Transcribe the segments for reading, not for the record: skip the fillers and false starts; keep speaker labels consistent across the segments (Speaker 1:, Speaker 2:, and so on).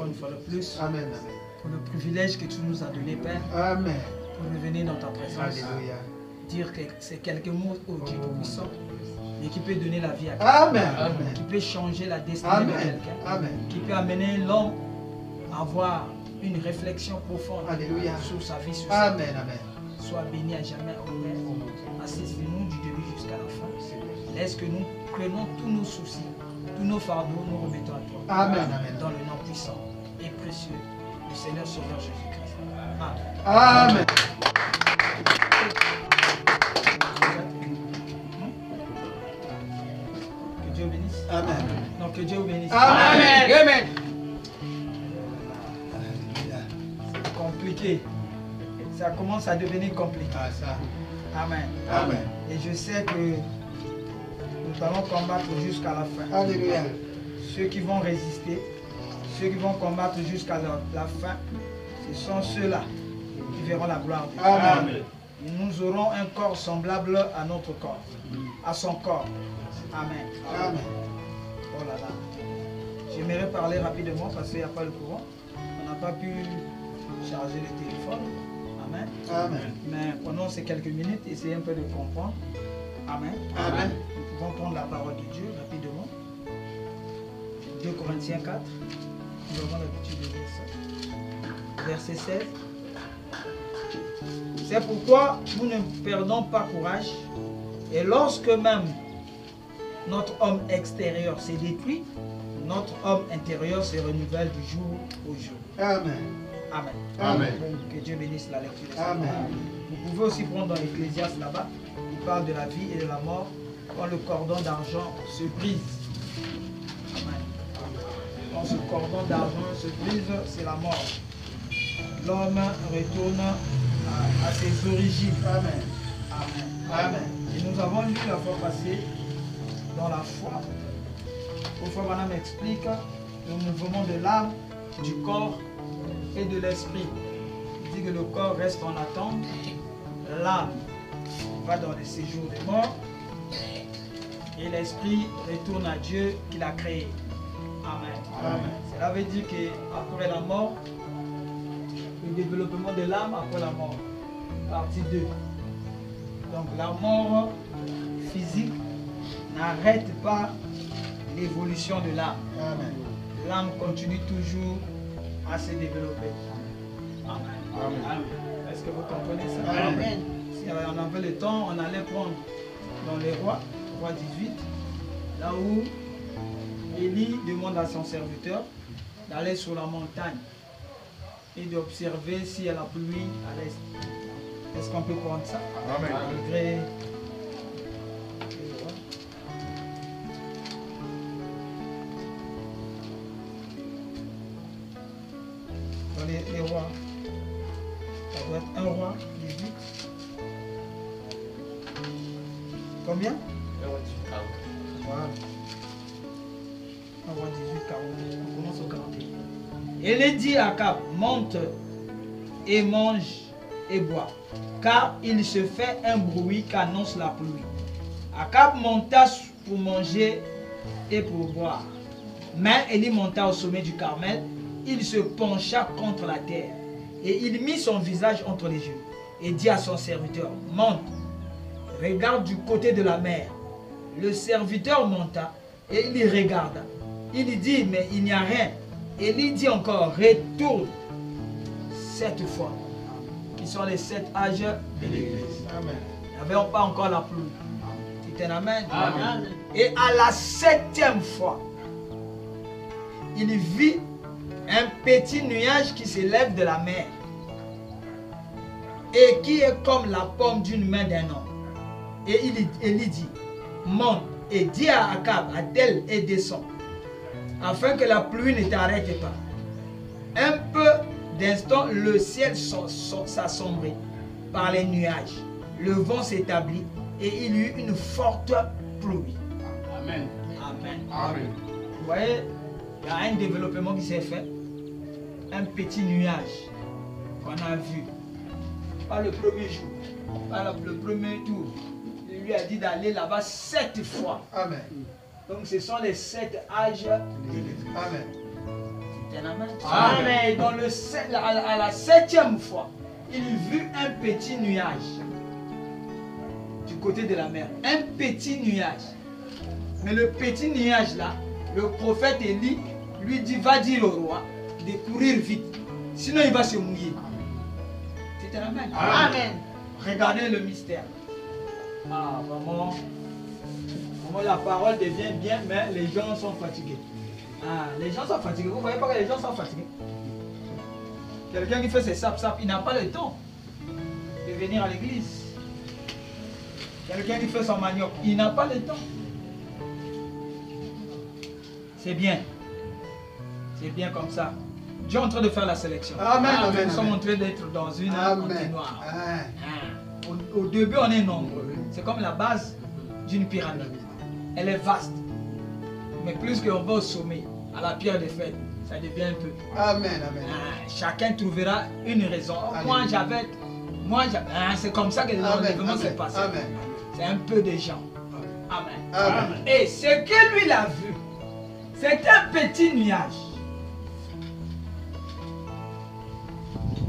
Speaker 1: une fois de plus.
Speaker 2: Amen.
Speaker 1: Pour le privilège que tu nous as donné, Père.
Speaker 2: Amen.
Speaker 1: Pour revenir dans ta présence.
Speaker 2: Alléluia.
Speaker 1: Dire que c'est quelques mots au Dieu Tout-Puissant, mais qui peut donner la vie à quelqu'un.
Speaker 2: Amen.
Speaker 1: Qui peut changer la destinée de quelqu'un.
Speaker 2: Amen.
Speaker 1: Qui peut amener l'homme à avoir une réflexion profonde.
Speaker 2: Alléluia.
Speaker 1: Sur sa vie, sur sa vie.
Speaker 2: Amen. Amen.
Speaker 1: Sois béni à jamais, au Père. Assiste-nous du début jusqu'à la fin. Laisse que nous prenons tous nos soucis, tous nos fardeaux, nous remettons à toi.
Speaker 2: Amen. Amen.
Speaker 1: Dans le nom puissant et précieux du Seigneur Sauveur Jésus-Christ. Amen.
Speaker 2: Amen.
Speaker 1: Que Dieu bénisse.
Speaker 2: Amen.
Speaker 1: Non, que Dieu vous bénisse.
Speaker 2: Amen. Amen.
Speaker 1: C'est compliqué. Ça commence à devenir compliqué.
Speaker 2: Ah, ça.
Speaker 1: Amen.
Speaker 2: Amen.
Speaker 1: Et je sais que nous allons combattre jusqu'à la fin.
Speaker 2: Alléluia.
Speaker 1: Ceux qui vont résister, ceux qui vont combattre jusqu'à la fin, ce sont ceux-là qui verront la gloire de Dieu.
Speaker 2: Amen.
Speaker 1: Et nous aurons un corps semblable à notre corps, à son corps. Amen.
Speaker 2: Amen.
Speaker 1: Oh là là. J'aimerais parler rapidement parce qu'il n'y a pas le courant. On n'a pas pu charger le téléphone. Amen.
Speaker 2: Amen.
Speaker 1: Mais pendant ces quelques minutes, essayez un peu de comprendre. Amen.
Speaker 2: Amen.
Speaker 1: Nous pouvons prendre la parole de Dieu rapidement. 2 Corinthiens 4. Nous avons l'habitude de lire ça. Verset 16. C'est pourquoi nous ne perdons pas courage. Et lorsque même notre homme extérieur s'est détruit, notre homme intérieur se renouvelle du jour au jour.
Speaker 2: Amen.
Speaker 1: Amen.
Speaker 2: Amen.
Speaker 1: Que Dieu bénisse la lecture de ça.
Speaker 2: Amen.
Speaker 1: Vous pouvez aussi prendre dans Ecclésiaste là-bas. Il parle de la vie et de la mort quand le cordon d'argent se brise. Amen. Quand ce cordon d'argent se brise, c'est la mort. L'homme retourne à ses origines.
Speaker 2: Amen.
Speaker 1: Amen.
Speaker 2: Amen.
Speaker 1: Et nous avons lu la fois passée dans la foi. Autrefois, Madame explique le mouvement de l'âme, du corps et de l'esprit. Il dit que le corps reste en attente, l'âme va dans le séjour des morts et l'esprit retourne à Dieu qui l'a créé. Amen.
Speaker 2: Amen.
Speaker 1: Cela veut dire qu'après la mort, le développement de l'âme après la mort, partie 2. Donc la mort physique n'arrête pas l'évolution de l'âme.
Speaker 2: Amen.
Speaker 1: L'âme continue toujours à se développer. Amen.
Speaker 2: Amen.
Speaker 1: Est-ce que vous comprenez ça?
Speaker 2: Amen.
Speaker 1: Si on avait le temps, on allait prendre dans les rois, roi 18, là où Élie demande à son serviteur d'aller sur la montagne et d'observer s'il y a la pluie à l'est. Est-ce qu'on peut prendre ça?
Speaker 2: Amen.
Speaker 1: Malgré... Dans les rois, ça doit être 1 roi 18. Combien? 1 roi 18, 40. Voilà. 1 roi 18, 40. On commence au 41. Et il dit à Akab, monte et mange et bois, car il se fait un bruit qu'annonce la pluie. Akab monta pour manger et pour boire. Mais Élie monta au sommet du Carmel, il se pencha contre la terre et il mit son visage entre les yeux et dit à son serviteur, monte, regarde du côté de la mer. Le serviteur monta et il y regarda. Il dit, mais il n'y a rien. Élie dit encore, retourne 7 fois. Qui sont les 7 âges de l'Église.
Speaker 2: Amen.
Speaker 1: Il n'y avait pas encore la pluie. C'est un amen.
Speaker 2: Amen.
Speaker 1: Et à la 7e fois, il vit un petit nuage qui s'élève de la mer et qui est comme la paume d'une main d'un homme. Et il dit, monte et dis à Akab, attelle et descend, afin que la pluie ne t'arrête pas. Un peu d'instant, le ciel s'assombrit par les nuages. Le vent s'établit et il y eut une forte pluie.
Speaker 2: Amen.
Speaker 1: Amen.
Speaker 2: Amen.
Speaker 1: Vous voyez, il y a un développement qui s'est fait. Un petit nuage qu'on a vu. Pas le premier jour, pas le premier tour. Il lui a dit d'aller là-bas 7 fois.
Speaker 2: Amen.
Speaker 1: Donc ce sont les 7 âges de l'Église.
Speaker 2: Amen.
Speaker 1: Et dans à la 7e fois, il vit un petit nuage du côté de la mer. Un petit nuage. Mais le petit nuage là, le prophète Élie lui dit, va dire au roi de courir vite. Sinon il va se mouiller. C'est un amen.
Speaker 2: Amen.
Speaker 1: Regardez le mystère. Ah, vraiment, la parole devient bien, mais les gens sont fatigués. Ah, les gens sont fatigués. Vous ne voyez pas que les gens sont fatigués? Quelqu'un qui fait ses sap-sap, il n'a pas le temps de venir à l'église. Quelqu'un qui fait son manioc, il n'a pas le temps. C'est bien. C'est bien comme ça. Dieu est en train de faire la sélection.
Speaker 2: Amen.
Speaker 1: Nous sommes en train d'être dans une continuare.
Speaker 2: Amen.
Speaker 1: Au début, on est nombreux. C'est comme la base d'une pyramide. Elle est vaste. Mais plus qu'on va au sommet, à la pierre des fêtes, ça devient un peu.
Speaker 2: Amen.
Speaker 1: Chacun trouvera une raison. Moi, c'est comme ça que l'enlèvement s'est passé. C'est un peu de gens. Amen. Et ce que lui a vu, c'est un petit nuage.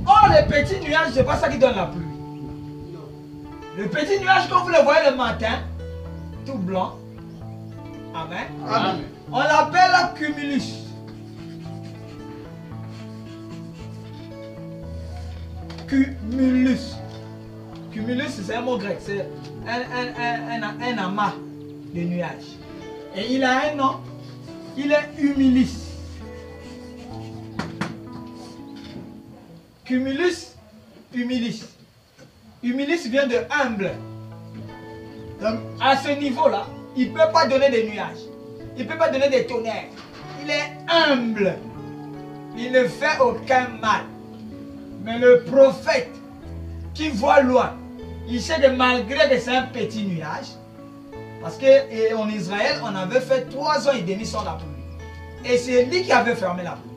Speaker 1: Or, le petit nuage, c'est pas ça qui donne la pluie. Le petit nuage, quand vous le voyez le matin, tout blanc, amen. On l'appelle cumulus. Cumulus. Cumulus, c'est un mot grec, c'est un amas de nuages. Et il a un nom, il est humilis. Cumulus, humilis. Humilis vient de humble. Donc, à ce niveau-là, il ne peut pas donner des nuages. Il ne peut pas donner des tonnerres. Il est humble. Il ne fait aucun mal. Mais le prophète qui voit loin, il sait que malgré que c'est un petit nuage, parce qu'en Israël, on avait fait 3 ans et demi sans la pluie. Et c'est lui qui avait fermé la pluie.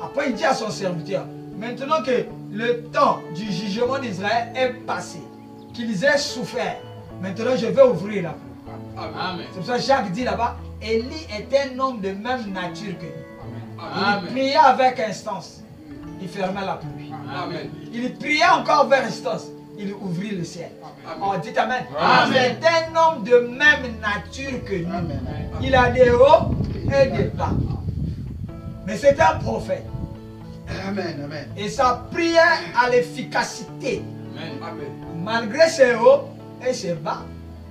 Speaker 1: Après, il dit à son serviteur, maintenant que le temps du jugement d'Israël est passé, qu'ils aient souffert, maintenant je vais ouvrir la pluie. C'est pour ça que Jacques dit là-bas, Élie est un homme de même nature que nous. Il priait avec instance, il fermait la pluie. Il priait encore avec instance, il ouvrit le ciel. On dit amen. C'est un homme de même nature que nous. Il a des hauts et des bas. Mais c'est un prophète.
Speaker 2: Amen.
Speaker 1: Et sa prière a l'efficacité. Malgré ses hauts et ses bas,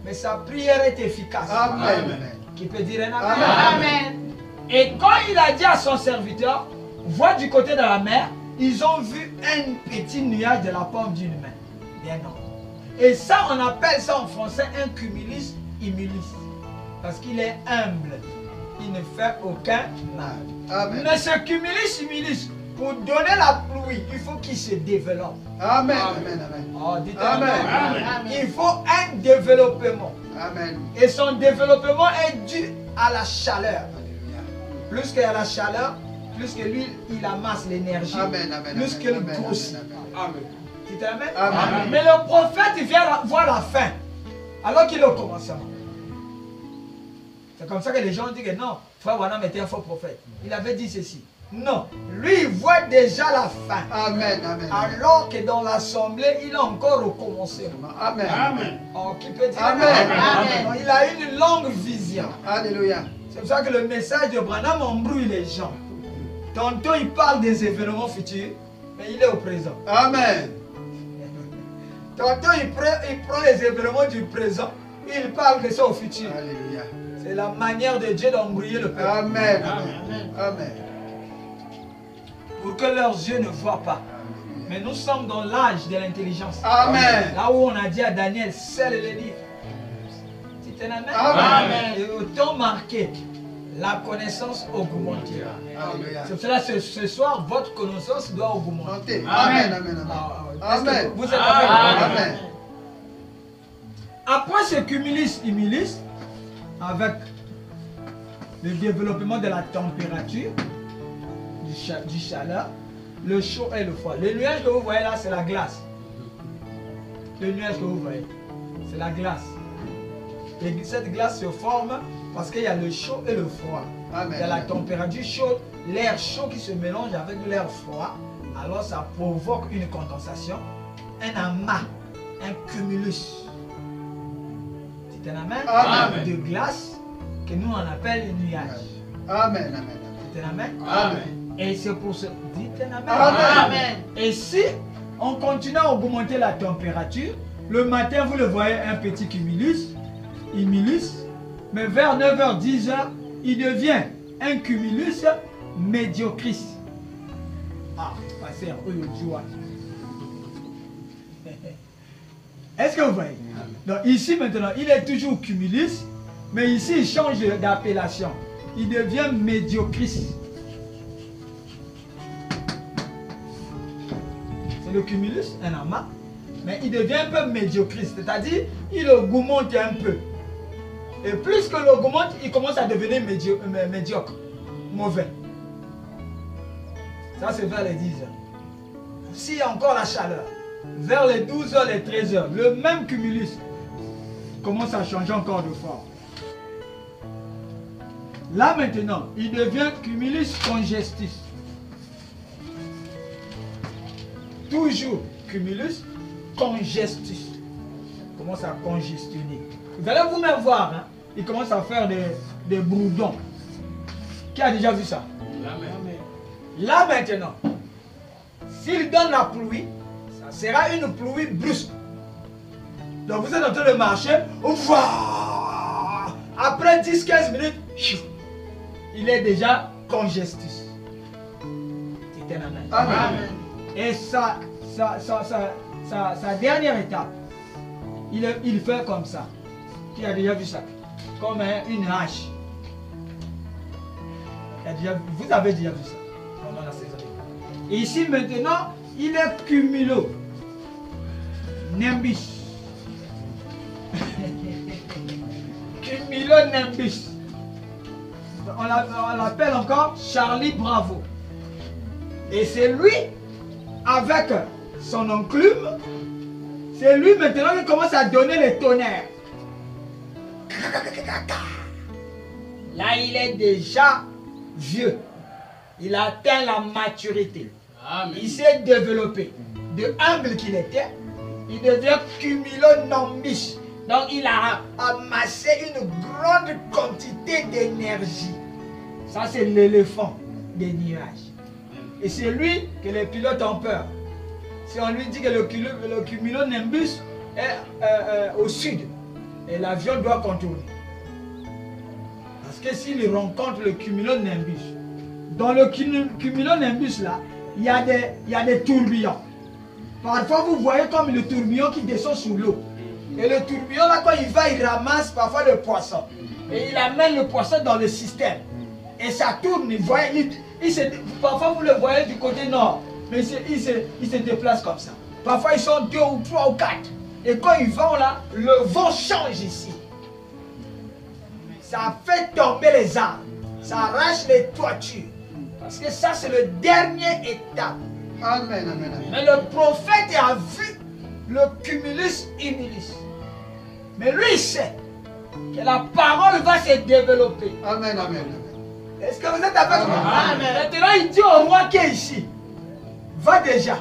Speaker 1: mais sa prière est efficace.
Speaker 2: Amen.
Speaker 1: Qui peut dire un amen. Amen. Et quand il a dit à son serviteur, vois du côté de la mer, ils ont vu un petit nuage de la paume d'une main. Bien non. Et ça, on appelle ça en français un cumulus humilus. Parce qu'il est humble. Il ne fait aucun mal.
Speaker 2: Amen.
Speaker 1: Mais ce cumulus humilus, pour donner la pluie, il faut qu'il se développe.
Speaker 2: Amen.
Speaker 1: Oh, dites
Speaker 2: Amen.
Speaker 1: Amen. Il faut un développement.
Speaker 2: Amen.
Speaker 1: Et son développement est dû à la chaleur. Plus qu'il y a la chaleur, plus que lui, il amasse l'énergie. Plus qu'il grossit. Dites Amen.
Speaker 2: Amen.
Speaker 1: Mais le prophète, il vient voir la fin. Alors qu'il est au commencement. C'est comme ça que les gens disent que non, Frère Branham était un faux prophète. Il avait dit ceci. Non, lui il voit déjà la fin.
Speaker 2: Amen.
Speaker 1: Alors que dans l'assemblée, il a encore recommencé.
Speaker 2: Amen.
Speaker 1: Oh, qui peut dire
Speaker 2: Amen.
Speaker 1: Amen. Il a une longue vision.
Speaker 2: Alléluia.
Speaker 1: C'est pour ça que le message de Branham embrouille les gens. Tantôt il parle des événements futurs, mais il est au présent.
Speaker 2: Amen.
Speaker 1: Tantôt il prend les événements du présent, il parle de ça au futur.
Speaker 2: Alléluia.
Speaker 1: C'est la manière de Dieu d'embrouiller le peuple.
Speaker 2: Amen.
Speaker 1: Pour que leurs yeux ne voient pas. Mais nous sommes dans l'âge de l'intelligence.
Speaker 2: Amen.
Speaker 1: Là où on a dit à Daniel, scelle les livres. C'est un amen.
Speaker 2: Amen.
Speaker 1: Et au temps marqué, la connaissance augmentera.
Speaker 2: Alléluia.
Speaker 1: C'est pour cela que ce soir, votre connaissance doit augmenter.
Speaker 2: Amen.
Speaker 1: Amen. Vous êtes
Speaker 2: Amen.
Speaker 1: Après ce cumulus humilus, avec le développement de la température, du chaleur, le chaud et le froid. Le nuage que vous voyez là, c'est la glace. Le nuage que vous voyez, c'est la glace. Et cette glace se forme parce qu'il y a le chaud et le froid.
Speaker 2: Amen.
Speaker 1: Il y a la température chaude l'air chaud qui se mélange avec l'air froid, alors ça provoque une condensation, un amas, un cumulus. C'est un amas
Speaker 2: Amen.
Speaker 1: de glace que nous on appelle le nuage.
Speaker 2: Amen. Amen.
Speaker 1: C'est un amen.
Speaker 2: Amen.
Speaker 1: Et c'est pour ça. Dites un amen.
Speaker 2: Amen.
Speaker 1: Et si on continue à augmenter la température, le matin vous le voyez un petit cumulus, mais vers 9h, 10h, il devient un cumulus médiocris. Ah, pasteur, est-ce que vous voyez? Donc ici maintenant, il est toujours cumulus, mais ici il change d'appellation. Il devient médiocris. C'est le cumulus, un amas, mais il devient un peu médiocris, c'est-à-dire il augmente un peu. Et plus que l'augmente, il commence à devenir médiocre, mauvais. Ça c'est vers les 10h. S'il y a encore la chaleur, vers les 12h, les 13h, le même cumulus commence à changer encore de forme. Là maintenant, il devient cumulus congestus. Toujours cumulus congestus. Il commence à congestionner. Vous allez vous-même voir, hein, il commence à faire des bourdons. Qui a déjà vu ça?
Speaker 3: Amen.
Speaker 1: Là maintenant, s'il donne la pluie, ça sera une pluie brusque. Donc vous êtes en train de marcher, après 10-15 minutes, il est déjà congestus. C'est un amen.
Speaker 2: Amen.
Speaker 1: Et sa dernière étape, il fait comme ça. Qui a déjà vu ça? Comme une hache. Vous avez déjà vu ça pendant la saison. Et ici maintenant, il est cumulo. Nimbus. Cumulo nimbus. On l'appelle encore Charlie Bravo. Et c'est lui, avec son enclume, c'est lui maintenant qui commence à donner les tonnerres. Là, il est déjà vieux. Il a atteint la maturité.
Speaker 3: Amen.
Speaker 1: Il s'est développé. De humble qu'il était, il devient cumulonimbus. Donc, il a amassé une grande quantité d'énergie. Ça, c'est l'éléphant des nuages. Et c'est lui que les pilotes ont peur. Si on lui dit que le cumulonimbus est au sud, et l'avion doit contourner. Parce que s'il rencontre le cumulonimbus, dans le cumulonimbus là, il y a des tourbillons. Parfois vous voyez comme le tourbillon qui descend sous l'eau. Et le tourbillon là, quand il va, il ramasse parfois le poisson. Et il amène le poisson dans le système. Et ça tourne, parfois vous le voyez du côté nord, mais il se déplace comme ça. Parfois ils sont 2 ou 3 ou 4. Et quand ils vont là, le vent change ici. Ça fait tomber les arbres. Ça arrache les toitures. Parce que ça c'est le dernier étape.
Speaker 2: Amen. Amen.
Speaker 1: Mais le prophète a vu le cumulus humilus. Mais lui il sait que la parole va se développer.
Speaker 2: Amen. Amen.
Speaker 1: Est-ce que vous êtes avec moi?
Speaker 3: Amen.
Speaker 1: Maintenant il dit au roi qui est ici, va déjà.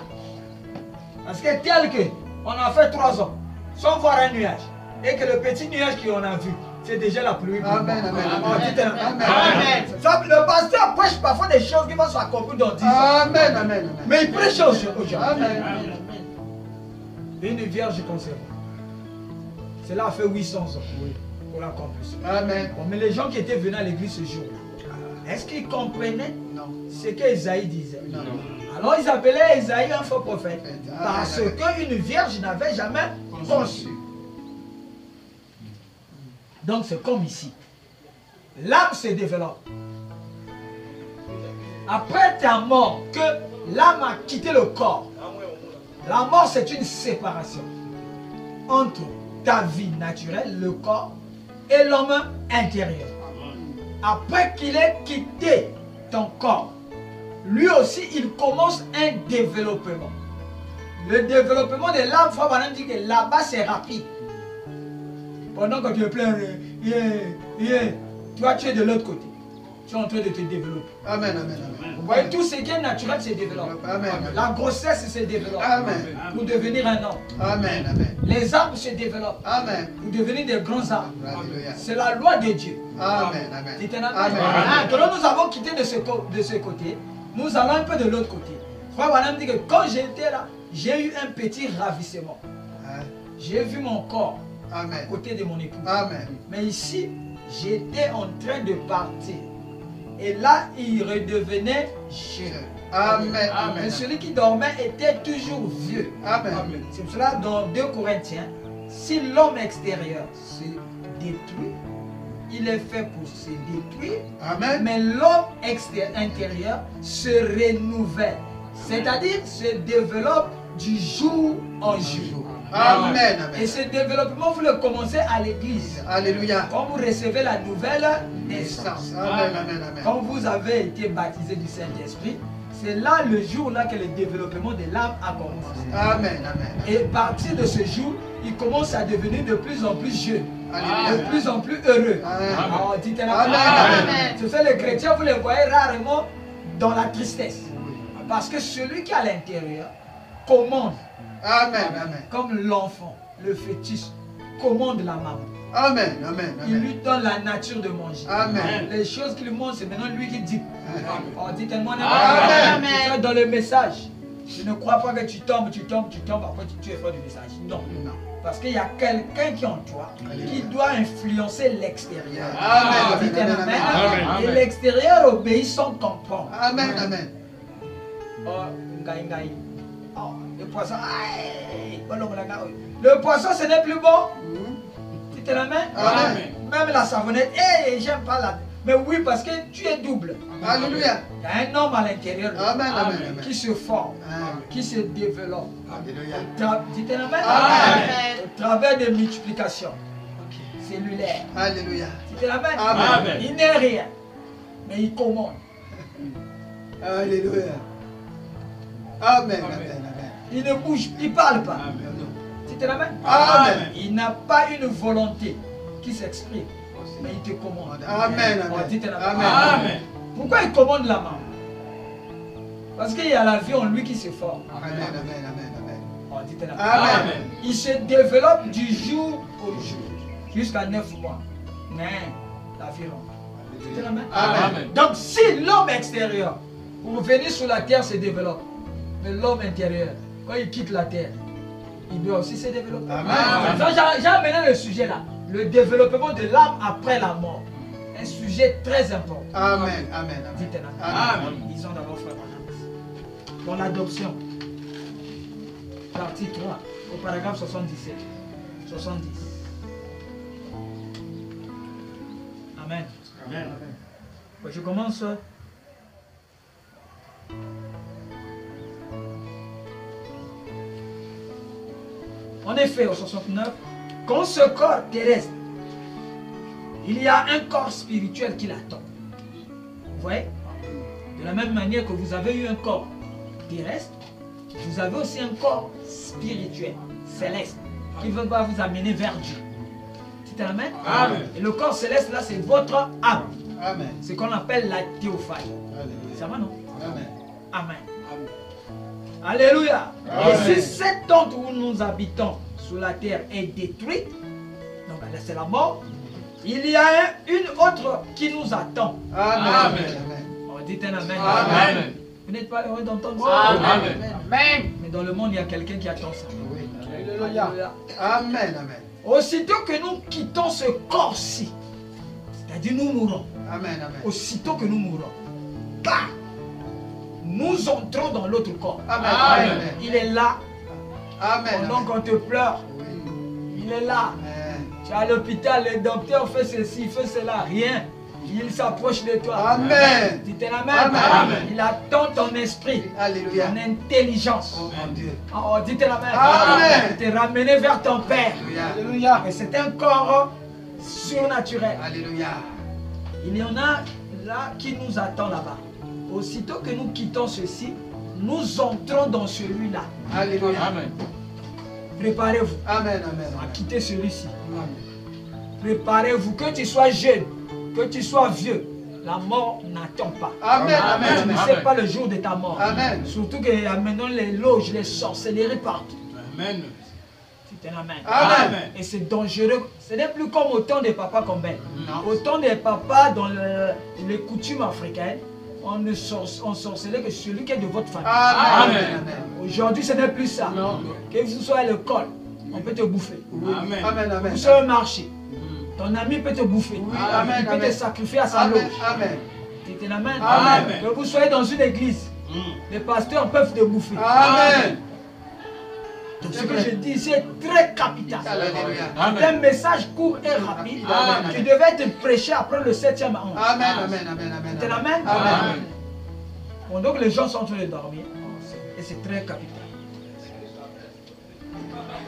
Speaker 1: Parce que tel que on a fait 3 ans sans voir un nuage. Et que le petit nuage qu'on a vu, c'est déjà la pluie.
Speaker 2: Amen. Amen.
Speaker 1: Oh, dites un
Speaker 2: Amen.
Speaker 1: Amen. Ça, le pasteur prêche parfois des choses qui vont se accomplir dans 10 ans.
Speaker 2: Amen. Amen.
Speaker 1: Mais il prêche aux gens.
Speaker 2: Amen.
Speaker 1: Une vierge conservée. Cela a fait 800 ans pour l'accomplissement.
Speaker 2: Amen.
Speaker 1: Bon, mais les gens qui étaient venus à l'église ce jour-là, est-ce qu'ils comprenaient
Speaker 2: Non.
Speaker 1: ce qu'Ésaïe disait?
Speaker 2: Non.
Speaker 1: Alors ils appelaient Ésaïe un faux prophète.
Speaker 2: Amen.
Speaker 1: Parce qu'une vierge n'avait jamais conçu. Donc c'est comme ici. L'âme se développe. Après ta mort, que l'âme a quitté le corps. La mort, c'est une séparation entre ta vie naturelle, le corps, et l'homme intérieur. Après qu'il ait quitté ton corps, lui aussi, il commence un développement. Le développement de l'âme, Frère Branham dit que là-bas, c'est rapide. Pendant que tu es plein, toi, tu es de l'autre côté. tu es en train de te développer.
Speaker 2: Amen, amen, amen.
Speaker 1: Vous voyez, tout ce qui est naturel se développe.
Speaker 2: Amen.
Speaker 1: La grossesse se développe
Speaker 2: Amen.
Speaker 1: pour devenir un homme.
Speaker 2: Amen, amen.
Speaker 1: Les arbres se développent
Speaker 2: Amen.
Speaker 1: pour devenir des grands arbres.
Speaker 2: Alléluia.
Speaker 1: C'est la loi de Dieu.
Speaker 2: Amen, amen.
Speaker 1: Dites un amen.
Speaker 2: Amen.
Speaker 1: Ah, donc nous avons quitté de ce côté. Nous allons un peu de l'autre côté. Frère Branham dit que quand j'étais là, j'ai eu un petit ravissement.
Speaker 2: Hein?
Speaker 1: J'ai vu mon corps à
Speaker 2: Amen.
Speaker 1: côté de mon épouse.
Speaker 2: Amen.
Speaker 1: Mais ici, j'étais en train de partir. Et là, il redevenait jeune.
Speaker 2: Amen.
Speaker 1: Mais
Speaker 2: Amen.
Speaker 1: celui qui dormait était toujours vieux.
Speaker 2: Amen.
Speaker 1: C'est pour cela, dans 2 Corinthiens, si l'homme extérieur se détruit, il est fait pour se détruire.
Speaker 2: Amen.
Speaker 1: Mais l'homme intérieur se renouvelle. C'est-à-dire se développe du jour en jour.
Speaker 2: Amen.
Speaker 1: Et ce développement, vous le commencez à l'église.
Speaker 2: Alléluia.
Speaker 1: Quand vous recevez la nouvelle naissance.
Speaker 2: Amen, amen, amen.
Speaker 1: Quand vous avez été baptisé du Saint-Esprit, c'est là le jour-là que le développement de l'âme a commencé.
Speaker 2: Amen, amen.
Speaker 1: Et à partir de ce jour, il commence à devenir de plus en plus jeune,
Speaker 2: Alléluia.
Speaker 1: de plus en plus heureux.
Speaker 2: Amen.
Speaker 1: Alors, dites
Speaker 2: Amen.
Speaker 1: Amen. Ce fait les chrétiens, vous les voyez rarement dans la tristesse. Parce que celui qui est à l'intérieur commande,
Speaker 2: Amen, amen.
Speaker 1: comme l'enfant, le fœtus, commande la maman.
Speaker 2: Amen, amen,
Speaker 1: Il
Speaker 2: amen.
Speaker 1: lui donne la nature de manger.
Speaker 2: Amen.
Speaker 1: Les choses qu'il mange, c'est maintenant lui qui dit.
Speaker 2: Amen.
Speaker 1: Oh, dites-moi,
Speaker 2: Amen.
Speaker 1: c'est dans le message. Je ne crois pas que tu tombes, après tu es fort du message. Non.
Speaker 2: Non.
Speaker 1: Parce qu'il y a quelqu'un qui est en toi qui doit influencer l'extérieur.
Speaker 2: Amen.
Speaker 1: Dites
Speaker 2: Amen.
Speaker 1: Amen.
Speaker 2: Amen.
Speaker 1: Et l'extérieur obéit sans comprendre.
Speaker 2: Amen, amen.
Speaker 1: Oh, ngai. Oh, le poisson, aïe, le poisson ce n'est plus bon. Dites Amen.
Speaker 2: Amen.
Speaker 1: Même la savonnette, hey, j'aime pas la. Mais oui, parce que tu es double.
Speaker 2: Alléluia.
Speaker 1: Il y a un homme à l'intérieur de toi
Speaker 2: Amen, amen, amen.
Speaker 1: qui se forme,
Speaker 2: Amen.
Speaker 1: qui se développe.
Speaker 2: Alléluia.
Speaker 1: Dites Amen.
Speaker 2: Amen.
Speaker 1: Au travers de multiplication cellulaire.
Speaker 2: Alléluia.
Speaker 1: Dites Amen.
Speaker 2: Amen.
Speaker 1: Il n'est rien, mais il commande.
Speaker 2: Alléluia. Amen, amen, amen.
Speaker 1: Il ne bouge, il ne parle pas. Dites Amen.
Speaker 2: Amen.
Speaker 1: Il n'a pas une volonté qui s'exprime, mais il te commande.
Speaker 2: Amen,
Speaker 1: Oh, dites
Speaker 2: amen.
Speaker 1: Amen.
Speaker 2: Amen.
Speaker 1: Pourquoi il commande la main? Parce qu'il y a la vie en lui qui se forme.
Speaker 2: Amen, amen, amen, amen.
Speaker 1: Oh, dites Amen.
Speaker 2: Amen.
Speaker 1: Il se développe du jour au jour, jusqu'à 9 mois. Mais la vie rentre. Dites Amen.
Speaker 2: Amen.
Speaker 1: Donc si l'homme extérieur, pour venir sur la terre, se développe, mais l'homme intérieur, quand il quitte la terre, il doit aussi se développer.
Speaker 2: Amen.
Speaker 1: Donc j'ai amené le sujet là, le développement de l'âme après la mort. Un sujet très important.
Speaker 2: Amen, amen, amen.
Speaker 1: Dites Amen.
Speaker 2: Amen.
Speaker 1: Disons d'abord frère Branham. Dans l'adoption, partie 3, au paragraphe 77, 70. Amen.
Speaker 2: Amen.
Speaker 1: Je commence. En effet, au 69, quand ce corps terrestre, il y a un corps spirituel qui l'attend. Vous voyez? De la même manière que vous avez eu un corps terrestre, vous avez aussi un corps spirituel, céleste, qui va vous amener vers Dieu. C'est Amen?
Speaker 2: Amen.
Speaker 1: Et le corps céleste, là, c'est votre âme.
Speaker 2: Amen.
Speaker 1: C'est ce qu'on appelle la théophanie.
Speaker 2: Alléluia.
Speaker 1: Ça va, non?
Speaker 2: Amen.
Speaker 1: Amen. Alléluia.
Speaker 2: Amen.
Speaker 1: Et si cette tente où nous habitons sur la terre est détruite, donc là c'est la mort, il y a une autre qui nous attend.
Speaker 2: Amen.
Speaker 1: Amen. On dit un Amen.
Speaker 2: Amen.
Speaker 1: Vous n'êtes pas heureux d'entendre ça?
Speaker 2: Amen.
Speaker 1: Mais dans le monde, il y a quelqu'un qui attend ça.
Speaker 2: Oui.
Speaker 1: Alléluia.
Speaker 2: Amen, amen.
Speaker 1: Aussitôt que nous quittons ce corps-ci, c'est-à-dire nous mourons,
Speaker 2: Amen, amen.
Speaker 1: aussitôt que nous mourons, bah, nous entrons dans l'autre corps.
Speaker 2: Amen.
Speaker 1: Amen.
Speaker 2: Amen.
Speaker 1: Il est là.
Speaker 2: Amen.
Speaker 1: Pendant qu'on te pleure,
Speaker 2: Oui.
Speaker 1: il est là.
Speaker 2: Amen.
Speaker 1: Tu es à l'hôpital, le docteur fait ceci, fait cela, rien. Il s'approche de toi.
Speaker 2: Amen.
Speaker 1: Dis Amen.
Speaker 2: Amen.
Speaker 1: Il attend ton esprit,
Speaker 2: Alléluia.
Speaker 1: ton intelligence.
Speaker 2: Oh mon Dieu.
Speaker 1: Oh, dis Amen.
Speaker 2: Amen.
Speaker 1: Te ramener vers ton Père.
Speaker 2: Alléluia.
Speaker 1: Et c'est un corps surnaturel.
Speaker 2: Alléluia.
Speaker 1: Il y en a là qui nous attend là-bas. Aussitôt que nous quittons ceci, nous entrons dans celui-là.
Speaker 2: Alléluia.
Speaker 1: Préparez-vous
Speaker 2: Amen, amen.
Speaker 1: à quitter celui-ci. Préparez-vous, que tu sois jeune, que tu sois vieux, La mort n'attend pas.
Speaker 2: Amen.
Speaker 1: Tu ne
Speaker 2: Amen.
Speaker 1: sais pas le jour de ta mort.
Speaker 2: Amen.
Speaker 1: Surtout qu'il y a maintenant les loges, les sorcelleries partout.
Speaker 3: Amen.
Speaker 1: C'est un amen.
Speaker 2: Amen.
Speaker 1: Et c'est dangereux. Ce n'est plus comme au temps des papas comme Ben.
Speaker 2: Non.
Speaker 1: Au temps des papas, dans les coutumes africaines, on sorcelait que celui qui est de votre famille.
Speaker 2: Amen.
Speaker 3: Amen.
Speaker 1: Aujourd'hui, ce n'est plus ça.
Speaker 2: Non.
Speaker 1: Que vous soyez à l'école, on peut te bouffer.
Speaker 2: Oui.
Speaker 3: Amen.
Speaker 2: Amen.
Speaker 1: Que
Speaker 2: Amen.
Speaker 1: vous soyez au marché, ton ami peut te bouffer.
Speaker 2: Oui.
Speaker 1: Il
Speaker 2: Amen.
Speaker 1: peut te
Speaker 2: Amen.
Speaker 1: sacrifier à sa loge.
Speaker 2: Amen. Amen.
Speaker 1: C'est un amen.
Speaker 2: Amen.
Speaker 1: Que vous soyez dans une église, les pasteurs peuvent te bouffer.
Speaker 2: Amen.
Speaker 1: Donc ce que je dis ici est très capital.
Speaker 2: Alléluia.
Speaker 1: C'est un message court et rapide
Speaker 2: Amen.
Speaker 1: qui devait être prêché après le 7e ange.
Speaker 2: Amen. Amen. Amen. Amen.
Speaker 1: C'est l'amen.
Speaker 2: Amen.
Speaker 1: Bon, donc les gens sont en train de dormir et c'est très capital.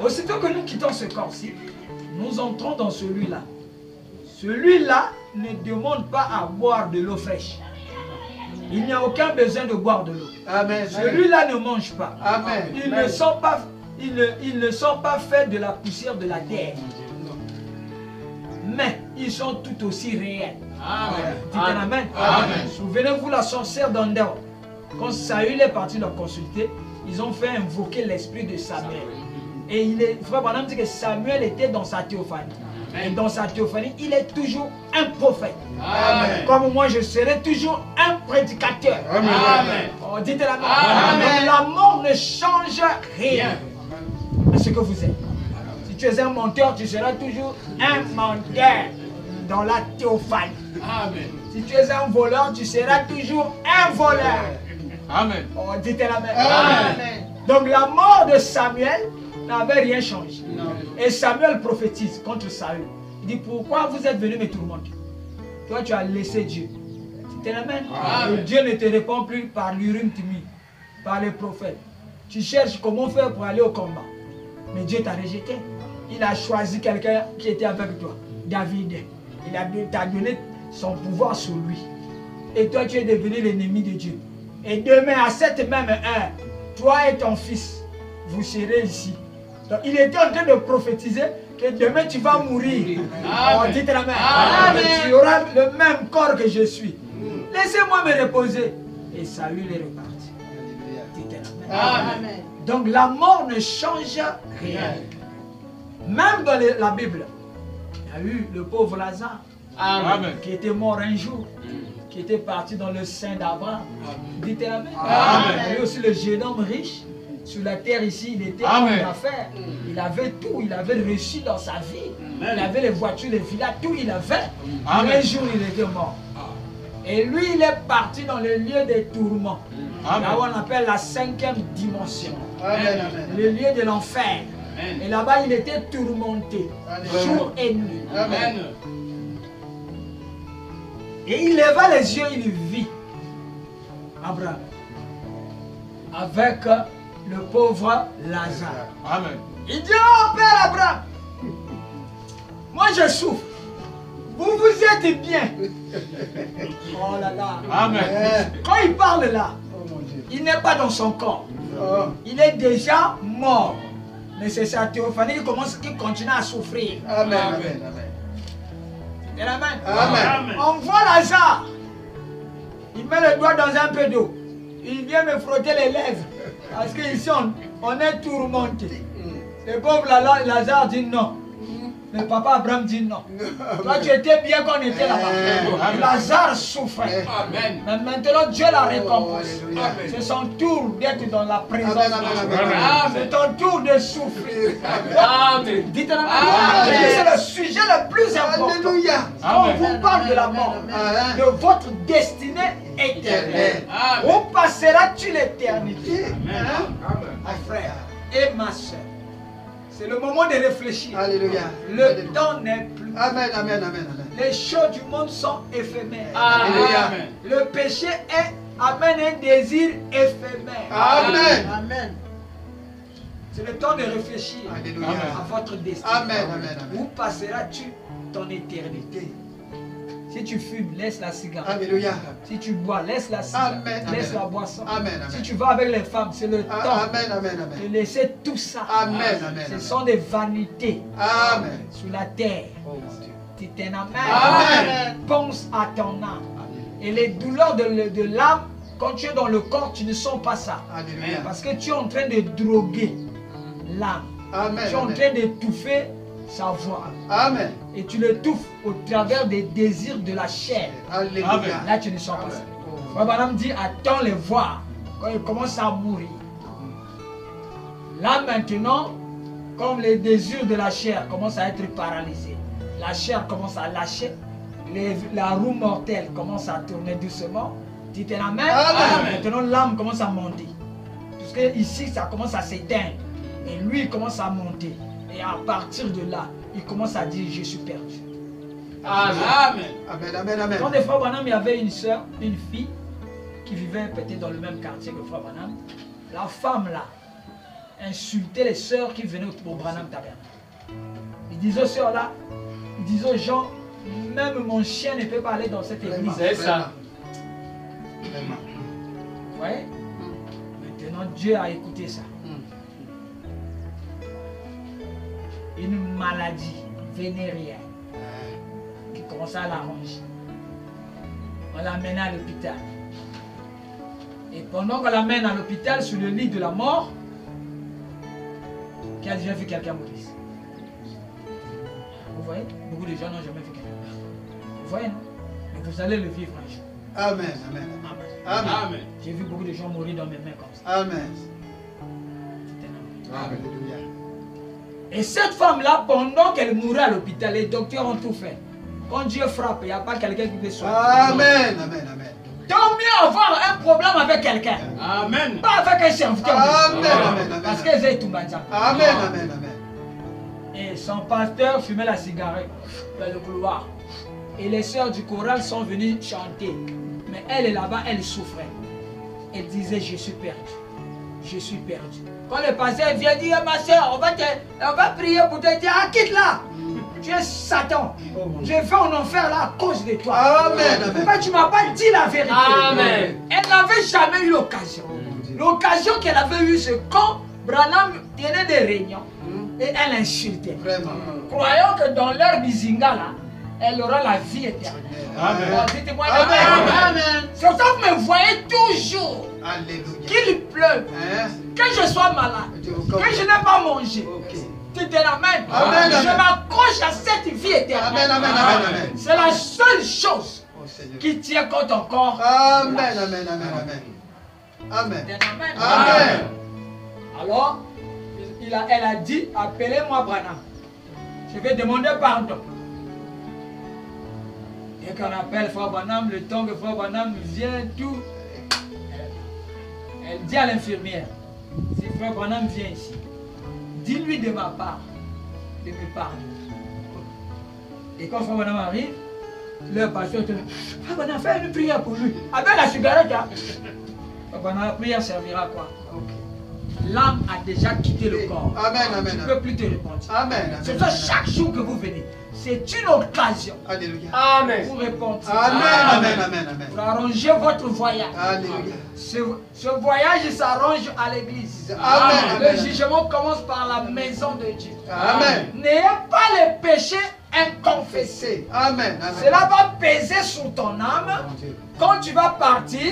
Speaker 1: Aussitôt que nous quittons ce corps-ci, nous entrons dans celui-là. Celui-là ne demande pas à boire de l'eau fraîche. Il n'y a aucun besoin de boire de l'eau.
Speaker 2: Amen.
Speaker 1: Celui-là ne mange pas.
Speaker 2: Amen.
Speaker 1: Ils ne sont pas faits de la poussière de la terre. Mais ils sont tout aussi réels.
Speaker 3: Amen.
Speaker 1: Dites un amen.
Speaker 3: Amen.
Speaker 1: Souvenez-vous la sorcière d'Andor. Quand Saül est parti leur consulter, ils ont fait invoquer l'esprit de Samuel. Et frère Branham dit que Samuel était dans sa théophanie. Et dans sa théophanie, il est toujours un prophète.
Speaker 3: Amen.
Speaker 1: Comme moi, je serai toujours un prédicateur.
Speaker 3: Amen.
Speaker 1: Oh, dites la mort.
Speaker 3: Amen.
Speaker 1: La mort ne change rien à ce que vous êtes. Si tu es un menteur, tu seras toujours un menteur dans la théophanie.
Speaker 3: Amen.
Speaker 1: Si tu es un voleur, tu seras toujours un voleur.
Speaker 3: Amen.
Speaker 1: Oh, dites la mort.
Speaker 3: Amen.
Speaker 1: Donc la mort de Samuel n'avait rien changé.
Speaker 2: Non.
Speaker 1: Et Samuel prophétise contre Saül. Il dit, pourquoi vous êtes venu me tourmenter? Toi, tu as laissé Dieu. Tu t'amènes.
Speaker 3: Amen.
Speaker 1: Et Dieu ne te répond plus par l'Urim Timim, par les prophètes. Tu cherches comment faire pour aller au combat. Mais Dieu t'a rejeté. Il a choisi quelqu'un qui était avec toi, David. Il t'a donné son pouvoir sur lui. Et toi, tu es devenu l'ennemi de Dieu. Et demain, à cette même heure, toi et ton fils, vous serez ici. Donc, il était en train de prophétiser que demain tu vas mourir.
Speaker 3: Amen.
Speaker 1: Oh, dites la main.
Speaker 3: Amen.
Speaker 1: Tu auras le même corps que je suis. Laissez-moi me reposer. Et Saül est reparti. Dites la main.
Speaker 3: Amen.
Speaker 1: Donc la mort ne change rien. Même dans la Bible, il y a eu le pauvre Lazare
Speaker 3: Amen.
Speaker 1: qui était mort un jour, qui était parti dans le sein d'Abraham. Dites la main.
Speaker 3: Amen.
Speaker 1: Il y a eu aussi le jeune homme riche. Sur la terre ici, il était
Speaker 3: Amen.
Speaker 1: en affaires. Il avait tout, il avait réussi dans sa vie.
Speaker 3: Amen.
Speaker 1: Il avait les voitures, les villas, tout il avait.
Speaker 3: Amen.
Speaker 1: Un jour, il était mort. Et lui, il est parti dans le lieu des tourments.
Speaker 3: Amen.
Speaker 1: Là où on appelle la 5e dimension.
Speaker 2: Amen. Amen.
Speaker 1: Le lieu de l'enfer.
Speaker 3: Amen.
Speaker 1: Et là-bas, il était tourmenté,
Speaker 2: Amen.
Speaker 1: jour et nuit.
Speaker 3: Amen.
Speaker 1: Et il leva les yeux, il vit Abraham avec le pauvre Lazare.
Speaker 3: Amen.
Speaker 1: Il dit, oh Père Abraham, moi je souffre. Vous vous êtes bien. Oh là là.
Speaker 3: Amen.
Speaker 1: Quand il parle là,
Speaker 2: Oh mon Dieu.
Speaker 1: il n'est pas dans son corps.
Speaker 2: Oh.
Speaker 1: Il est déjà mort. Mais c'est sa théophanie qui continue à souffrir.
Speaker 2: Amen. Amen. Amen.
Speaker 1: Et la main.
Speaker 2: Amen.
Speaker 1: On voit Lazare. Il met le doigt dans un peu d'eau. Il vient me frotter les lèvres. Parce qu'ici, on est tourmenté. Le pauvre Lazare dit non. Le papa Abraham dit non. Toi, tu étais bien quand on était là-bas.
Speaker 3: Amen.
Speaker 1: Lazare souffrait.
Speaker 3: Amen.
Speaker 1: Mais maintenant, Dieu la récompense.
Speaker 2: Oh, alléluia.
Speaker 1: C'est son tour d'être dans la présence.
Speaker 2: Amen, amen, amen.
Speaker 1: C'est ton tour de souffrir.
Speaker 3: Amen.
Speaker 1: Dites-le.
Speaker 3: Amen.
Speaker 1: C'est le sujet le plus important.
Speaker 2: Alléluia.
Speaker 1: Quand on
Speaker 3: Amen.
Speaker 1: vous parle de la mort,
Speaker 2: Amen.
Speaker 1: de votre destinée éternelle,
Speaker 3: Amen.
Speaker 1: où passeras-tu l'éternité,
Speaker 3: Amen.
Speaker 1: mon frère et ma soeur? C'est le moment de réfléchir.
Speaker 2: Alléluia.
Speaker 1: Le temps n'est plus.
Speaker 2: Amen. Amen. Amen. Amen.
Speaker 1: Les choses du monde sont éphémères.
Speaker 3: Amen.
Speaker 1: Le péché amène un désir éphémère.
Speaker 2: Amen.
Speaker 4: Amen.
Speaker 1: C'est le temps de réfléchir
Speaker 2: Alléluia.
Speaker 1: à votre destinée.
Speaker 2: Amen. Amen.
Speaker 1: Où
Speaker 2: Amen.
Speaker 1: passeras-tu ton éternité? Si tu fumes, laisse la cigarette.
Speaker 2: Alléluia.
Speaker 1: Si tu bois, laisse la cigarette.
Speaker 2: Amen,
Speaker 1: Laisse
Speaker 2: amen.
Speaker 1: la boisson.
Speaker 2: Amen.
Speaker 1: Si
Speaker 2: Amen.
Speaker 1: tu vas avec les femmes, c'est le temps
Speaker 2: Amen. Amen.
Speaker 1: de
Speaker 2: Amen.
Speaker 1: laisser tout ça.
Speaker 2: Amen. Amen.
Speaker 1: Ce
Speaker 2: Amen.
Speaker 1: sont des vanités
Speaker 2: Amen.
Speaker 1: sur la terre.
Speaker 2: Oh mon Dieu.
Speaker 1: Tu t'en
Speaker 2: Amen.
Speaker 1: Pense à ton âme. Et les douleurs de l'âme, quand tu es dans le corps, tu ne sens pas ça.
Speaker 2: Alléluia.
Speaker 1: Parce que tu es en train de droguer l'âme.
Speaker 2: Amen.
Speaker 1: Tu es en train d'étouffer sa voix.
Speaker 2: Amen.
Speaker 1: Et tu l'étouffes au travers des désirs de la chair.
Speaker 2: Alléluia.
Speaker 1: Là, tu ne sens pas ça. Frère Branham dit, attends les voir quand ils commencent à mourir. Là maintenant, comme les désirs de la chair commencent à être paralysés, la chair commence à lâcher, la roue mortelle commence à tourner doucement. Dites Amen.
Speaker 2: Amen.
Speaker 1: Maintenant l'âme commence à monter. Parce que ici ça commence à s'éteindre. Et lui il commence à monter. Et à partir de là, il commence à dire je suis perdu.
Speaker 3: Amen.
Speaker 2: Amen. Amen. Amen.
Speaker 1: Quand des frères Branham, il y avait une soeur, une fille qui vivait peut-être dans le même quartier que frère Branham. La femme là insultait les sœurs qui venaient pour Branham Tabernacle. Il disait aux sœurs là, il disait aux gens, même mon chien ne peut pas aller dans cette église.
Speaker 3: C'est ça.
Speaker 2: Vraiment.
Speaker 1: Vous voyez? Maintenant Dieu a écouté ça. Une maladie vénérienne qui commençait à l'arranger. On l'amène à l'hôpital. Et pendant qu'on l'amène à l'hôpital sur le lit de la mort, qui a déjà vu quelqu'un mourir? Vous voyez? Beaucoup de gens n'ont jamais vu quelqu'un mourir. Vous voyez, non? Mais vous allez le vivre un jour.
Speaker 2: Amen. Amen.
Speaker 1: Amen.
Speaker 2: Amen.
Speaker 3: Amen.
Speaker 1: J'ai vu beaucoup de gens mourir dans mes mains comme ça.
Speaker 2: Amen.
Speaker 1: C'était normal.
Speaker 2: Alléluia.
Speaker 1: Et cette femme-là, pendant qu'elle mourait à l'hôpital, les docteurs ont tout fait. Quand Dieu frappe, il n'y a pas quelqu'un qui peut soigner.
Speaker 2: Amen. Amen. Amen.
Speaker 1: Tant mieux avoir un problème avec quelqu'un.
Speaker 3: Amen.
Speaker 1: Pas avec un serviteur.
Speaker 2: Amen. Amen. Amen.
Speaker 1: Parce que c'est tout banza.
Speaker 2: Amen. Amen. Amen.
Speaker 1: Et son pasteur fumait la cigarette dans le couloir. Et les sœurs du choral sont venues chanter. Mais elle est là-bas, elle souffrait. Elle disait, je suis perdue. Je suis perdue. Quand le pasteur vient dire, ma soeur, on va prier pour te dire, ah, quitte-la. Tu es Satan. Je vais en enfer là à cause de toi.
Speaker 2: Amen.
Speaker 1: Pourquoi tu ne m'as pas dit la vérité?
Speaker 3: Amen.
Speaker 1: Elle n'avait jamais eu l'occasion. L'occasion qu'elle avait eue, c'est quand Branham tenait des réunions et elle insultait.
Speaker 2: Vraiment.
Speaker 1: Croyant que dans leur bizinga là, elle aura la vie éternelle.
Speaker 3: Amen.
Speaker 1: Alors, dites-moi
Speaker 2: Amen.
Speaker 1: Amen. C'est ça que vous me voyez toujours.
Speaker 2: Alléluia.
Speaker 1: Qu'il pleuve,
Speaker 2: Hein?
Speaker 1: que je sois malade, que je n'ai pas mangé.
Speaker 2: Ok.
Speaker 1: Dites Amen.
Speaker 2: Amen.
Speaker 1: Je m'accroche à cette vie éternelle.
Speaker 2: Amen. Amen. Amen. Amen.
Speaker 1: C'est la seule chose
Speaker 2: Oh Seigneur.
Speaker 1: qui tient compte encore.
Speaker 2: Amen. Amen. Amen. Amen. Amen.
Speaker 1: Dites Amen.
Speaker 2: Amen.
Speaker 1: Alors, elle a dit, appelez-moi Branham. Je vais demander pardon. Dès qu'on appelle Frère Branham, le temps que Frère Branham vient, tout. Elle dit à l'infirmière, si Frère Branham vient ici, dis-lui de ma part de me pardonner. Et quand Frère Branham arrive, le pasteur dit, Frère Branham, fais une prière pour lui. Avec la cigarette, hein. Frère Branham, la prière servira à quoi? L'âme a déjà quitté le corps.
Speaker 2: Amen.
Speaker 1: Tu
Speaker 2: Amen.
Speaker 1: ne peux plus te repentir.
Speaker 2: Amen.
Speaker 1: C'est ça, chaque jour que vous venez, c'est une occasion
Speaker 2: Alléluia.
Speaker 3: Amen.
Speaker 1: pour repentir.
Speaker 2: Amen. Amen. Amen.
Speaker 1: Pour
Speaker 2: Amen.
Speaker 1: arranger votre voyage.
Speaker 2: Alléluia.
Speaker 1: Ce voyage s'arrange à l'église.
Speaker 2: Amen.
Speaker 1: Le
Speaker 2: Amen.
Speaker 1: jugement commence par la maison de Dieu.
Speaker 2: Amen.
Speaker 1: N'ayez pas les péchés inconfessés.
Speaker 2: Amen. Amen.
Speaker 1: Cela va peser sur ton âme quand tu vas partir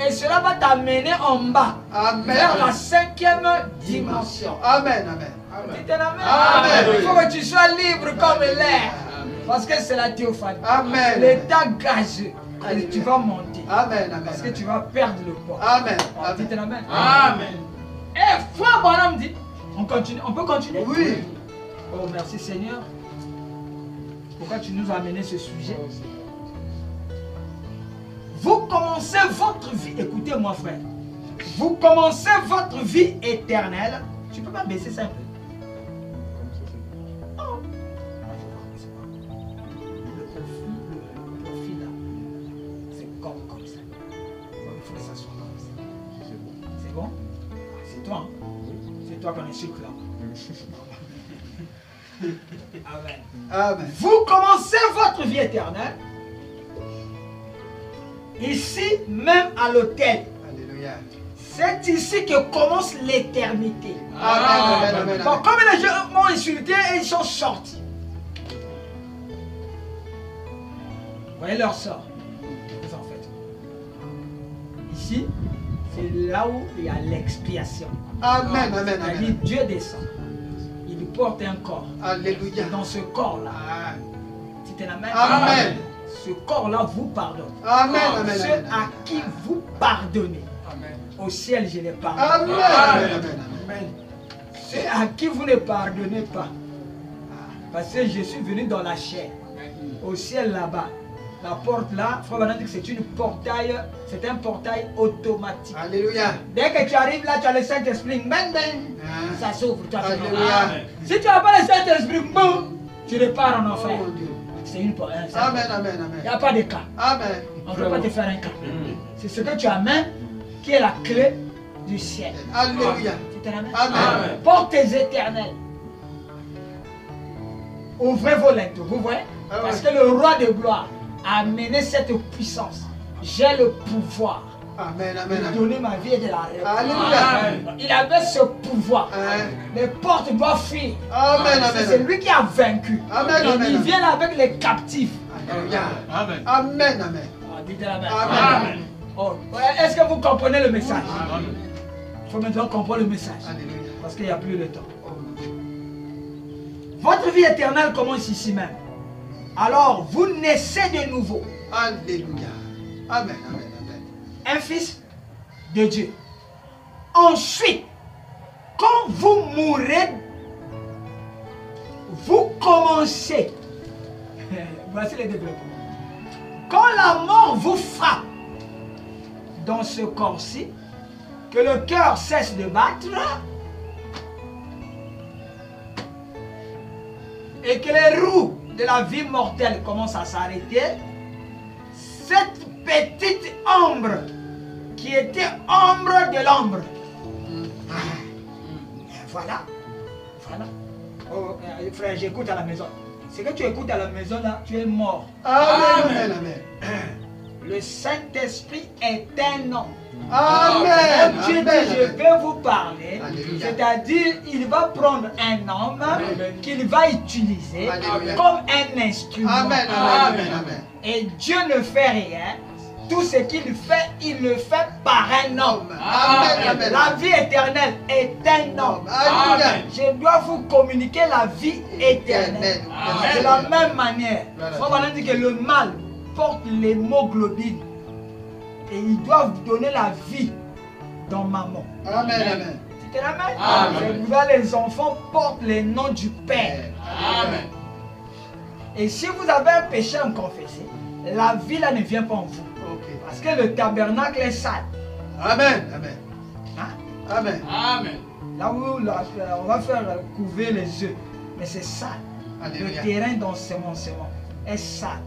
Speaker 1: et cela va t'amener en bas vers la
Speaker 2: Amen.
Speaker 1: 5e dimension.
Speaker 2: Amen. Amen.
Speaker 1: Dites Amen.
Speaker 2: Amen.
Speaker 1: Il faut que tu sois libre comme l'air. Parce que c'est la théophanie.
Speaker 2: Amen.
Speaker 1: C'est l'état gazeux. Et
Speaker 2: Alléluia.
Speaker 1: tu vas monter.
Speaker 2: Amen. Amen.
Speaker 1: Parce que tu vas perdre le poids.
Speaker 2: Amen.
Speaker 1: Alors, dites Amen.
Speaker 3: Amen.
Speaker 1: Et Frère Branham dit, on continue, on peut continuer?
Speaker 2: Oui.
Speaker 1: Oh, merci Seigneur. Pourquoi tu nous as amené ce sujet? Vous commencez votre vie, écoutez-moi frère, vous commencez votre vie éternelle. Tu peux pas baisser ça un peu? Oh. Le profil là, c'est comme ça. Il faut que ça soit comme ça. C'est bon? C'est toi, hein? C'est toi qu'on insulte là. Amen.
Speaker 2: Amen.
Speaker 1: Vous commencez votre vie éternelle ici même à l'autel.
Speaker 2: Alléluia.
Speaker 1: C'est ici que commence l'éternité.
Speaker 2: Amen. Amen. Amen.
Speaker 1: Bon, comme les gens m'ont insulté, ils sont sortis. Vous voyez leur sort. En fait, ici, c'est là où il y a l'expiation.
Speaker 2: Amen, amen,
Speaker 1: C'est-à-dire
Speaker 2: amen.
Speaker 1: Dieu descend. Il porte un corps.
Speaker 2: Alléluia.
Speaker 1: Et dans ce corps-là, tu te l'amènes.
Speaker 2: Amen.
Speaker 1: Ce corps-là vous pardonne.
Speaker 2: Amen, amen,
Speaker 1: Ceux
Speaker 2: amen.
Speaker 1: à qui vous pardonnez, au ciel je les pardonne.
Speaker 2: Amen, amen, amen.
Speaker 1: Amen. Ceux à qui vous ne pardonnez pas, parce que je suis venu dans la chair, au ciel là-bas, la porte là, Frère Branham dit que c'est un portail automatique.
Speaker 2: Alléluia.
Speaker 1: Dès que tu arrives là, tu as le Saint-Esprit, bang bang, ça s'ouvre. Tu as fait
Speaker 2: Alléluia.
Speaker 1: Si tu n'as pas le Saint-Esprit, boum, tu repars en enfer.
Speaker 2: Oh mon Dieu.
Speaker 1: C'est une porte.
Speaker 2: Amen, amen,
Speaker 1: Il n'y
Speaker 2: amen.
Speaker 1: a pas de cas.
Speaker 2: Amen.
Speaker 1: On ne peut pas te faire un cas. C'est ce que tu amènes qui est la clé du ciel.
Speaker 2: Alléluia.
Speaker 1: Tu te ramènes.
Speaker 2: Amen.
Speaker 1: Portes éternelles. Ouvrez vos lettres, vous voyez?
Speaker 2: Ah ouais.
Speaker 1: Parce que le roi de gloire a amené cette puissance. J'ai le pouvoir
Speaker 2: Amen,
Speaker 1: de
Speaker 2: amen, amen.
Speaker 1: donner ma vie et de la répondre.
Speaker 2: Alléluia.
Speaker 1: Il avait ce pouvoir.
Speaker 2: Hein.
Speaker 1: Les portes doivent fuir.
Speaker 2: Amen,
Speaker 1: C'est
Speaker 2: amen.
Speaker 1: lui qui a vaincu.
Speaker 2: Amen,
Speaker 1: Et
Speaker 2: amen,
Speaker 1: il
Speaker 2: amen.
Speaker 1: vient là avec les captifs.
Speaker 2: Alléluia.
Speaker 3: Amen.
Speaker 2: Amen, amen.
Speaker 1: Ah, dites la même.
Speaker 2: Amen.
Speaker 1: Oh, est-ce que vous comprenez le message? Il faut maintenant comprendre le message.
Speaker 2: Alléluia.
Speaker 1: Parce qu'il n'y a plus de temps.
Speaker 2: Oh mon Dieu.
Speaker 1: Votre vie éternelle commence ici même. Alors, vous naissez de nouveau.
Speaker 2: Alléluia. Amen, amen, amen.
Speaker 1: Un fils de Dieu. Ensuite, quand vous mourrez, vous commencez. Voici le développement. Quand la mort vous frappe dans ce corps-ci, que le cœur cesse de battre et que les roues de la vie mortelle commencent à s'arrêter, cette petite ombre qui était ombre de l'ombre. Voilà. Voilà. Oh, frère, j'écoute à la maison. Ce que tu écoutes à la maison là, tu es mort.
Speaker 2: Amen, amen, amen.
Speaker 1: Le Saint-Esprit est un nom.
Speaker 2: Amen.
Speaker 1: Quand Dieu dit
Speaker 2: Amen,
Speaker 1: je
Speaker 2: amen.
Speaker 1: vais vous parler,
Speaker 2: Alléluia.
Speaker 1: c'est-à-dire il va prendre un homme qu'il va utiliser
Speaker 2: Alléluia.
Speaker 1: comme un instrument.
Speaker 2: Amen, amen, amen, amen.
Speaker 1: Et Dieu ne fait rien. Tout ce qu'il fait, il le fait par un homme.
Speaker 2: Amen, amen.
Speaker 1: La vie éternelle est un homme.
Speaker 2: Alléluia.
Speaker 1: Je dois vous communiquer la vie éternelle.
Speaker 2: Amen.
Speaker 1: De la même manière,
Speaker 2: Voilà.
Speaker 1: Frère Branham dit que le mal porte l'hémoglobine. Et ils doivent donner la vie dans maman.
Speaker 2: Amen, amen.
Speaker 1: Tu te ramènes?
Speaker 3: Amen.
Speaker 1: Et là, les enfants portent les noms du Père.
Speaker 3: Amen.
Speaker 1: Et si vous avez un péché à me confesser, la vie là ne vient pas en vous.
Speaker 2: Ok.
Speaker 1: Parce que le tabernacle est sale.
Speaker 2: Amen, amen.
Speaker 1: Hein?
Speaker 2: Amen.
Speaker 3: Amen.
Speaker 1: Là où on va faire couver les œufs. Mais c'est sale.
Speaker 2: Alléluia.
Speaker 1: Le terrain d'ensemencement est sale.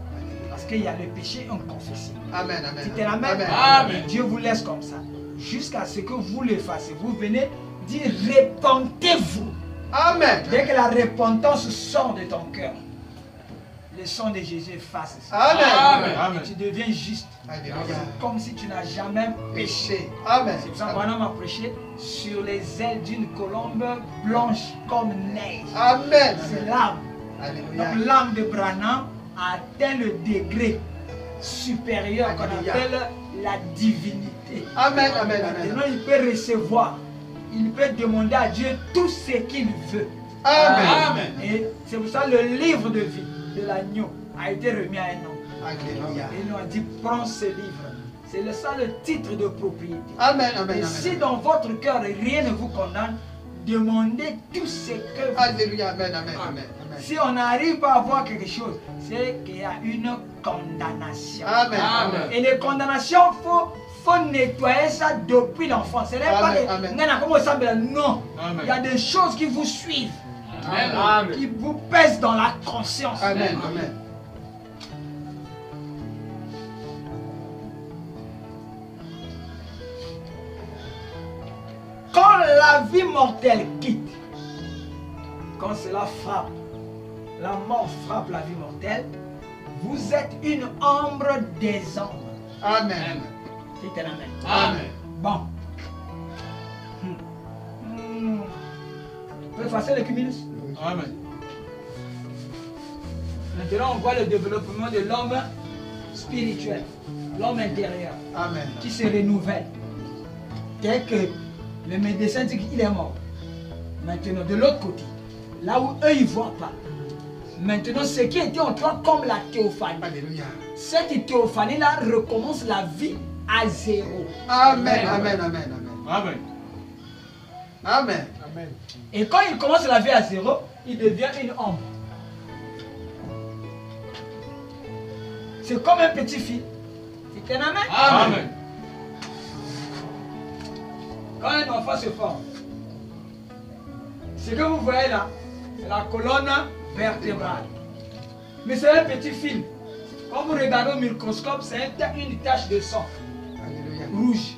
Speaker 1: Parce qu'il y a le péché inconfessé.
Speaker 2: Amen, amen.
Speaker 1: Tu te ramènes?
Speaker 2: Amen.
Speaker 3: Amen.
Speaker 1: Dieu vous laisse comme ça. Jusqu'à ce que vous le fassiez. Vous venez dire repentez-vous.
Speaker 2: Amen.
Speaker 1: Dès que la repentance sort de ton cœur, le sang de Jésus efface ça.
Speaker 2: Amen.
Speaker 3: Amen.
Speaker 1: Et tu deviens juste.
Speaker 2: Alléluia.
Speaker 1: Comme si tu n'as jamais péché.
Speaker 2: Amen.
Speaker 1: C'est pour ça que Branham a prêché sur les ailes d'une colombe blanche comme neige.
Speaker 2: Amen.
Speaker 1: C'est l'âme.
Speaker 2: Alléluia.
Speaker 1: Donc l'âme de Branham a atteint le degré supérieur qu'on
Speaker 2: Alléluia.
Speaker 1: appelle la divinité.
Speaker 2: Amen, amen, amen.
Speaker 1: Maintenant il peut recevoir, il peut demander à Dieu tout ce qu'il veut.
Speaker 2: Amen.
Speaker 3: Amen.
Speaker 1: Et c'est pour ça que le livre de vie de l'agneau a été remis à un homme.
Speaker 2: Alléluia.
Speaker 1: Et il nous a dit prends ce livre. C'est ça le titre de propriété.
Speaker 2: Amen, amen,
Speaker 1: Et si
Speaker 2: amen.
Speaker 1: dans votre cœur rien ne vous condamne, demandez tout ce que vous.
Speaker 2: Alléluia. Amen, amen, amen. Amen.
Speaker 1: Si on n'arrive pas à voir quelque chose, c'est qu'il y a une condamnation.
Speaker 2: Amen.
Speaker 3: Amen.
Speaker 1: Et les condamnations, faut nettoyer ça depuis l'enfance. Ce n'est pas
Speaker 2: Amen,
Speaker 1: que
Speaker 2: amen.
Speaker 1: non, comment ça s'appelle? Non.
Speaker 3: Amen.
Speaker 1: Il y a des choses qui vous suivent,
Speaker 3: Amen.
Speaker 1: qui vous pèsent dans la conscience.
Speaker 2: Amen, amen.
Speaker 1: Quand la vie mortelle quitte, quand cela frappe, la mort frappe la vie mortelle, vous êtes une ombre des ombres.
Speaker 2: Amen.
Speaker 1: C'est un amen.
Speaker 3: Amen.
Speaker 1: Bon. Vous pouvez effacer le cumulus.
Speaker 3: Amen.
Speaker 1: Maintenant, on voit le développement de l'homme spirituel, l'homme intérieur,
Speaker 2: Amen.
Speaker 1: qui se renouvelle. Dès que le médecin dit qu'il est mort. Maintenant, de l'autre côté, là où eux, ils ne voient pas. Maintenant, ce qui était en toi comme la théophanie,
Speaker 2: Alléluia.
Speaker 1: cette théophanie-là recommence la vie à zéro.
Speaker 2: Amen. Amen. Amen. Amen.
Speaker 3: Amen.
Speaker 2: Amen.
Speaker 1: Et quand il commence la vie à zéro, il devient une ombre. C'est comme un petit fil. C'est un amen.
Speaker 3: Amen.
Speaker 1: Quand un enfant se forme, ce que vous voyez là, c'est la colonne vertébrale. Mais c'est un petit fil. Quand vous regardez au microscope, c'est une tache de sang
Speaker 2: Alléluia.
Speaker 1: rouge.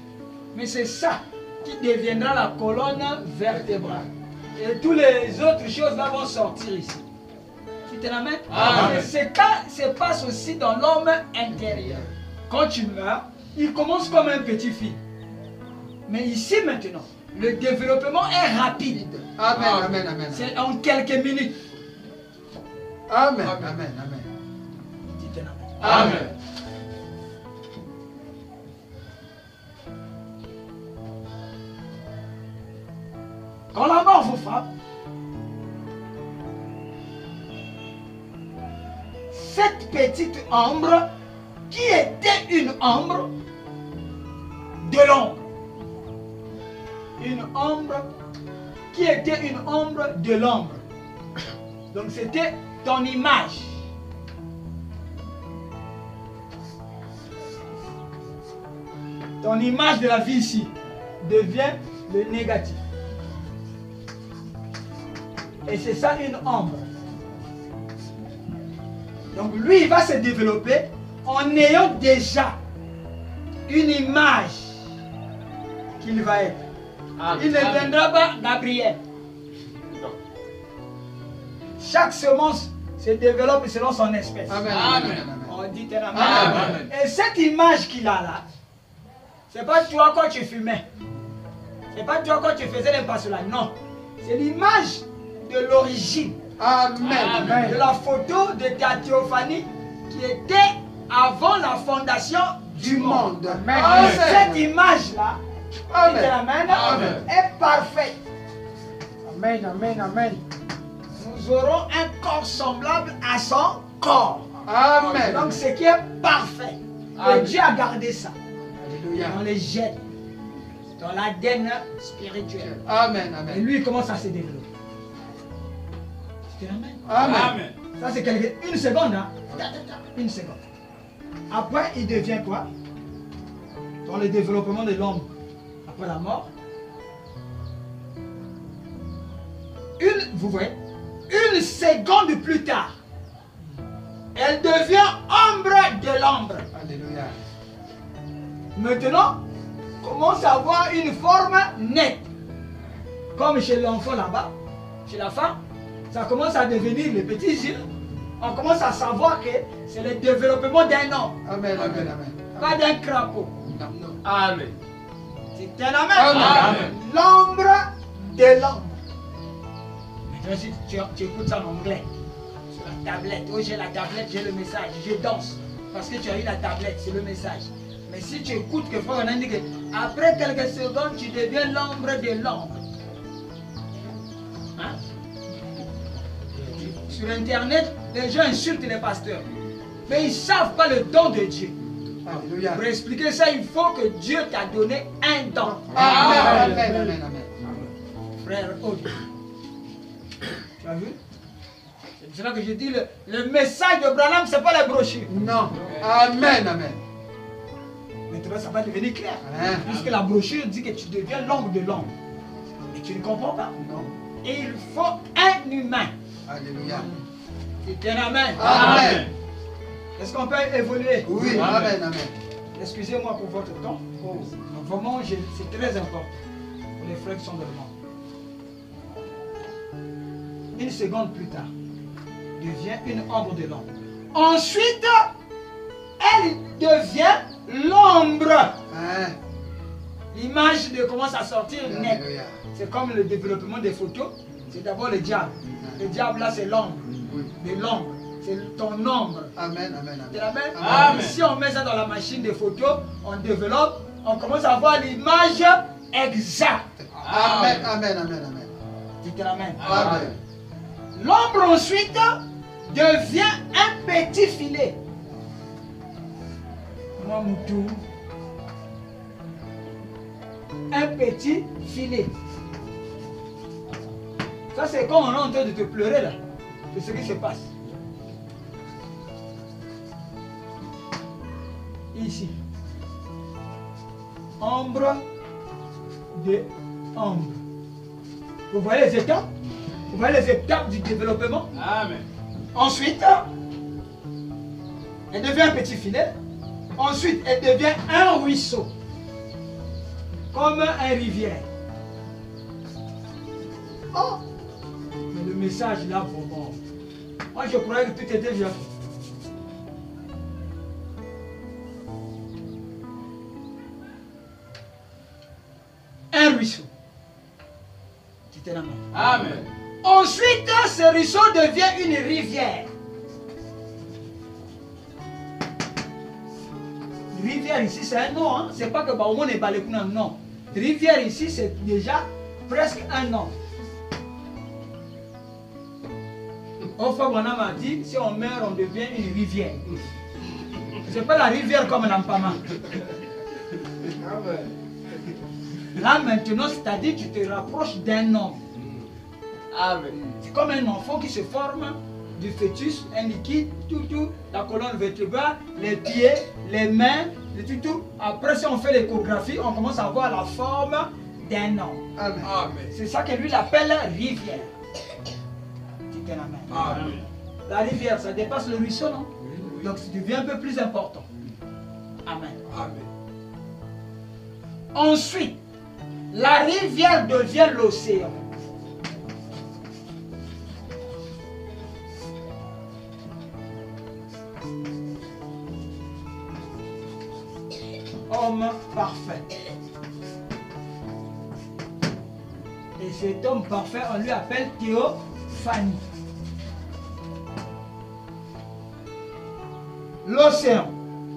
Speaker 1: Mais c'est ça qui deviendra la colonne vertébrale. Et toutes les autres choses là vont sortir ici. Tu te l'amènes?
Speaker 3: Amen.
Speaker 1: C'est ça se passe aussi dans l'homme intérieur. Quand tu meurs, il commence comme un petit fil. Mais ici maintenant, le développement est rapide.
Speaker 2: Amen. Amen. Amen.
Speaker 1: C'est en quelques minutes.
Speaker 2: Amen. Amen. Amen.
Speaker 1: Tu te l'amènes.
Speaker 3: Amen.
Speaker 1: Quand la mort vous frappe, cette petite ombre qui était une ombre de l'ombre. Une ombre qui était une ombre de l'ombre. Donc c'était ton image. Ton image de la vie ici devient le négatif. Et c'est ça une ombre. Donc lui, il va se développer en ayant déjà une image qu'il va être. Il ne viendra pas Gabriel. Chaque semence se développe selon son espèce.
Speaker 2: Amen.
Speaker 3: Amen.
Speaker 2: Amen.
Speaker 1: On dit amen.
Speaker 3: Amen.
Speaker 1: Et cette image qu'il a là, c'est pas toi quand tu fumais. C'est pas toi quand tu faisais les passes là. Non. C'est l'image de l'origine.
Speaker 2: Amen.
Speaker 1: De la photo de ta théophanie qui était avant la fondation du monde.
Speaker 2: Amen.
Speaker 1: Cette image-là,
Speaker 2: Amen.
Speaker 3: Amen.
Speaker 1: est parfaite.
Speaker 4: Amen, amen, amen.
Speaker 1: Nous aurons un corps semblable à son corps.
Speaker 2: Amen.
Speaker 1: Donc ce qui est parfait. Et
Speaker 3: Amen.
Speaker 1: Dieu a gardé ça
Speaker 2: Alléluia.
Speaker 1: dans les gènes, dans l'ADN spirituel.
Speaker 2: Amen.
Speaker 1: Et
Speaker 2: Amen.
Speaker 1: lui, il commence à se développer. Tu l'amènes?
Speaker 2: Amen.
Speaker 3: Amen.
Speaker 1: Ça c'est une seconde, hein? Une seconde. Après, il devient quoi? Dans le développement de l'homme après la mort. Vous voyez, une seconde plus tard, elle devient ombre de l'ombre.
Speaker 2: Alléluia.
Speaker 1: Maintenant, commence à avoir une forme nette. Comme chez l'enfant là-bas, chez la femme, ça commence à devenir les petits yeux. On commence à savoir que c'est le développement d'un homme,
Speaker 2: Amen. Amen. Amen.
Speaker 1: pas d'un crapaud.
Speaker 2: Non, non.
Speaker 3: Amen.
Speaker 1: C'est un amen.
Speaker 3: Amen.
Speaker 1: L'ombre de l'ombre. Maintenant, si tu écoutes ça en anglais, sur la tablette. Oh, j'ai la tablette, j'ai le message. Je danse. Parce que tu as eu la tablette, c'est le message. Mais si tu écoutes que frère, on a dit que après quelques secondes, tu deviens l'ombre de l'ombre. Hein? Sur Internet, les gens insultent les pasteurs. Mais ils ne savent pas le don de Dieu.
Speaker 2: Alléluia.
Speaker 1: Pour expliquer ça, il faut que Dieu t'a donné un don.
Speaker 2: Amen. Amen. Amen. Amen.
Speaker 1: Frère Aude. Tu as vu? C'est là que je dis le message de Branham, ce n'est pas la brochure.
Speaker 2: Non. Amen. Amen.
Speaker 1: Maintenant, ça va devenir clair.
Speaker 2: Amen.
Speaker 1: Puisque la brochure dit que tu deviens l'ombre de l'ombre. Et tu ne comprends pas.
Speaker 2: Non.
Speaker 1: Et il faut un humain.
Speaker 2: Alléluia.
Speaker 1: C'est un amen.
Speaker 2: Amen.
Speaker 1: Est-ce qu'on peut évoluer?
Speaker 2: Oui. Amen. Amen.
Speaker 1: Excusez-moi pour votre temps. Oh, vraiment, c'est très important pour les frères qui sont dans le monde. Une seconde plus tard, devient une ombre de l'ombre. Ensuite, elle devient l'ombre.
Speaker 2: Hein?
Speaker 1: L'image commence à sortir nette.
Speaker 2: Alléluia.
Speaker 1: C'est comme le développement des photos. C'est d'abord le diable. Le diable là, c'est l'ombre
Speaker 2: Oui.
Speaker 1: de l'ombre. C'est ton ombre.
Speaker 2: Amen, amen,
Speaker 1: C'est
Speaker 2: amen.
Speaker 1: la même.
Speaker 3: Amen.
Speaker 1: Si on met ça dans la machine de photos, on développe, on commence à voir l'image exacte.
Speaker 2: Amen, amen, amen, amen.
Speaker 1: Dites Amen.
Speaker 2: Amen.
Speaker 1: L'ombre ensuite devient un petit filet. Moi, Moutou. Un petit filet. Ça, c'est comme on est en train de te pleurer là. C'est ce qui se passe. Ici. Ombre de ombre. Vous voyez les étapes? Vous voyez les étapes du développement?
Speaker 3: Amen.
Speaker 1: Ensuite, elle devient un petit filet. Ensuite, elle devient un ruisseau. Comme un rivière. Oh! Mais le message là, vraiment. Moi, je croyais que tout était déjà fait. Un ruisseau. C'était la main.
Speaker 3: Amen.
Speaker 1: Ensuite, ce ruisseau devient une rivière. Rivière ici, c'est un nom. Hein? C'est pas que au monde est balécouna, non. Rivière ici, c'est déjà presque un nom. Enfin, mon âme a dit, si on meurt, on devient une rivière. C'est pas la rivière comme l'Ampama. Là maintenant, c'est-à-dire tu te rapproches d'un homme.
Speaker 3: Amen.
Speaker 1: C'est comme un enfant qui se forme du fœtus, un liquide, tout, la colonne vertébrale, les pieds, les mains, tout. Après, si on fait l'échographie, on commence à voir la forme d'un homme.
Speaker 2: Amen.
Speaker 3: Amen.
Speaker 1: C'est ça que lui l'appelle rivière. Dites la main.
Speaker 3: Amen.
Speaker 1: La rivière, ça dépasse le ruisseau, non? Donc, ça devient un peu plus important. Amen.
Speaker 3: Amen.
Speaker 1: Ensuite, la rivière devient l'océan. Homme parfait. Et cet homme parfait, on lui appelle Théophanie. L'océan.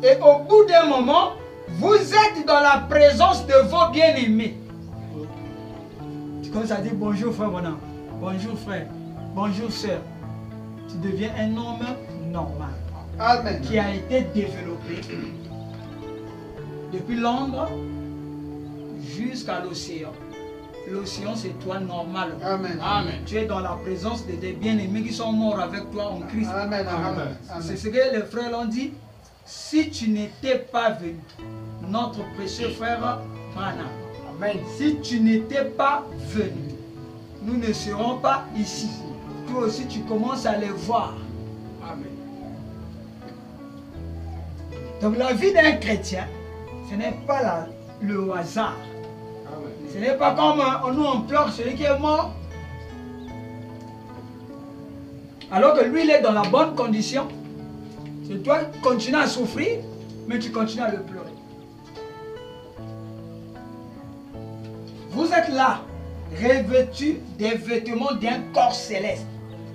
Speaker 1: Et au bout d'un moment, vous êtes dans la présence de vos bien-aimés. Tu commences à dire bonjour frère mon âme. Bonjour frère. Bonjour sœur. Tu deviens un homme normal.
Speaker 2: Amen.
Speaker 1: Qui a été développé depuis l'ombre jusqu'à l'océan. L'océan, c'est toi normal.
Speaker 2: Amen.
Speaker 3: Amen.
Speaker 1: Tu es dans la présence de des bien-aimés qui sont morts avec toi en Christ.
Speaker 2: Amen. Amen.
Speaker 1: C'est
Speaker 2: Amen.
Speaker 1: ce que les frères l'ont dit. Si tu n'étais pas venu, notre précieux frère Branham,
Speaker 4: Amen.
Speaker 1: si tu n'étais pas venu, nous ne serons pas ici. Toi aussi, tu commences à les voir.
Speaker 3: Amen.
Speaker 1: Donc la vie d'un chrétien, ce n'est pas le hasard.
Speaker 3: Amen.
Speaker 1: Ce n'est pas comme nous on pleure celui qui est mort. Alors que lui, il est dans la bonne condition. C'est toi qui continues à souffrir, mais tu continues à le pleurer. Vous êtes là, revêtus des vêtements d'un corps céleste,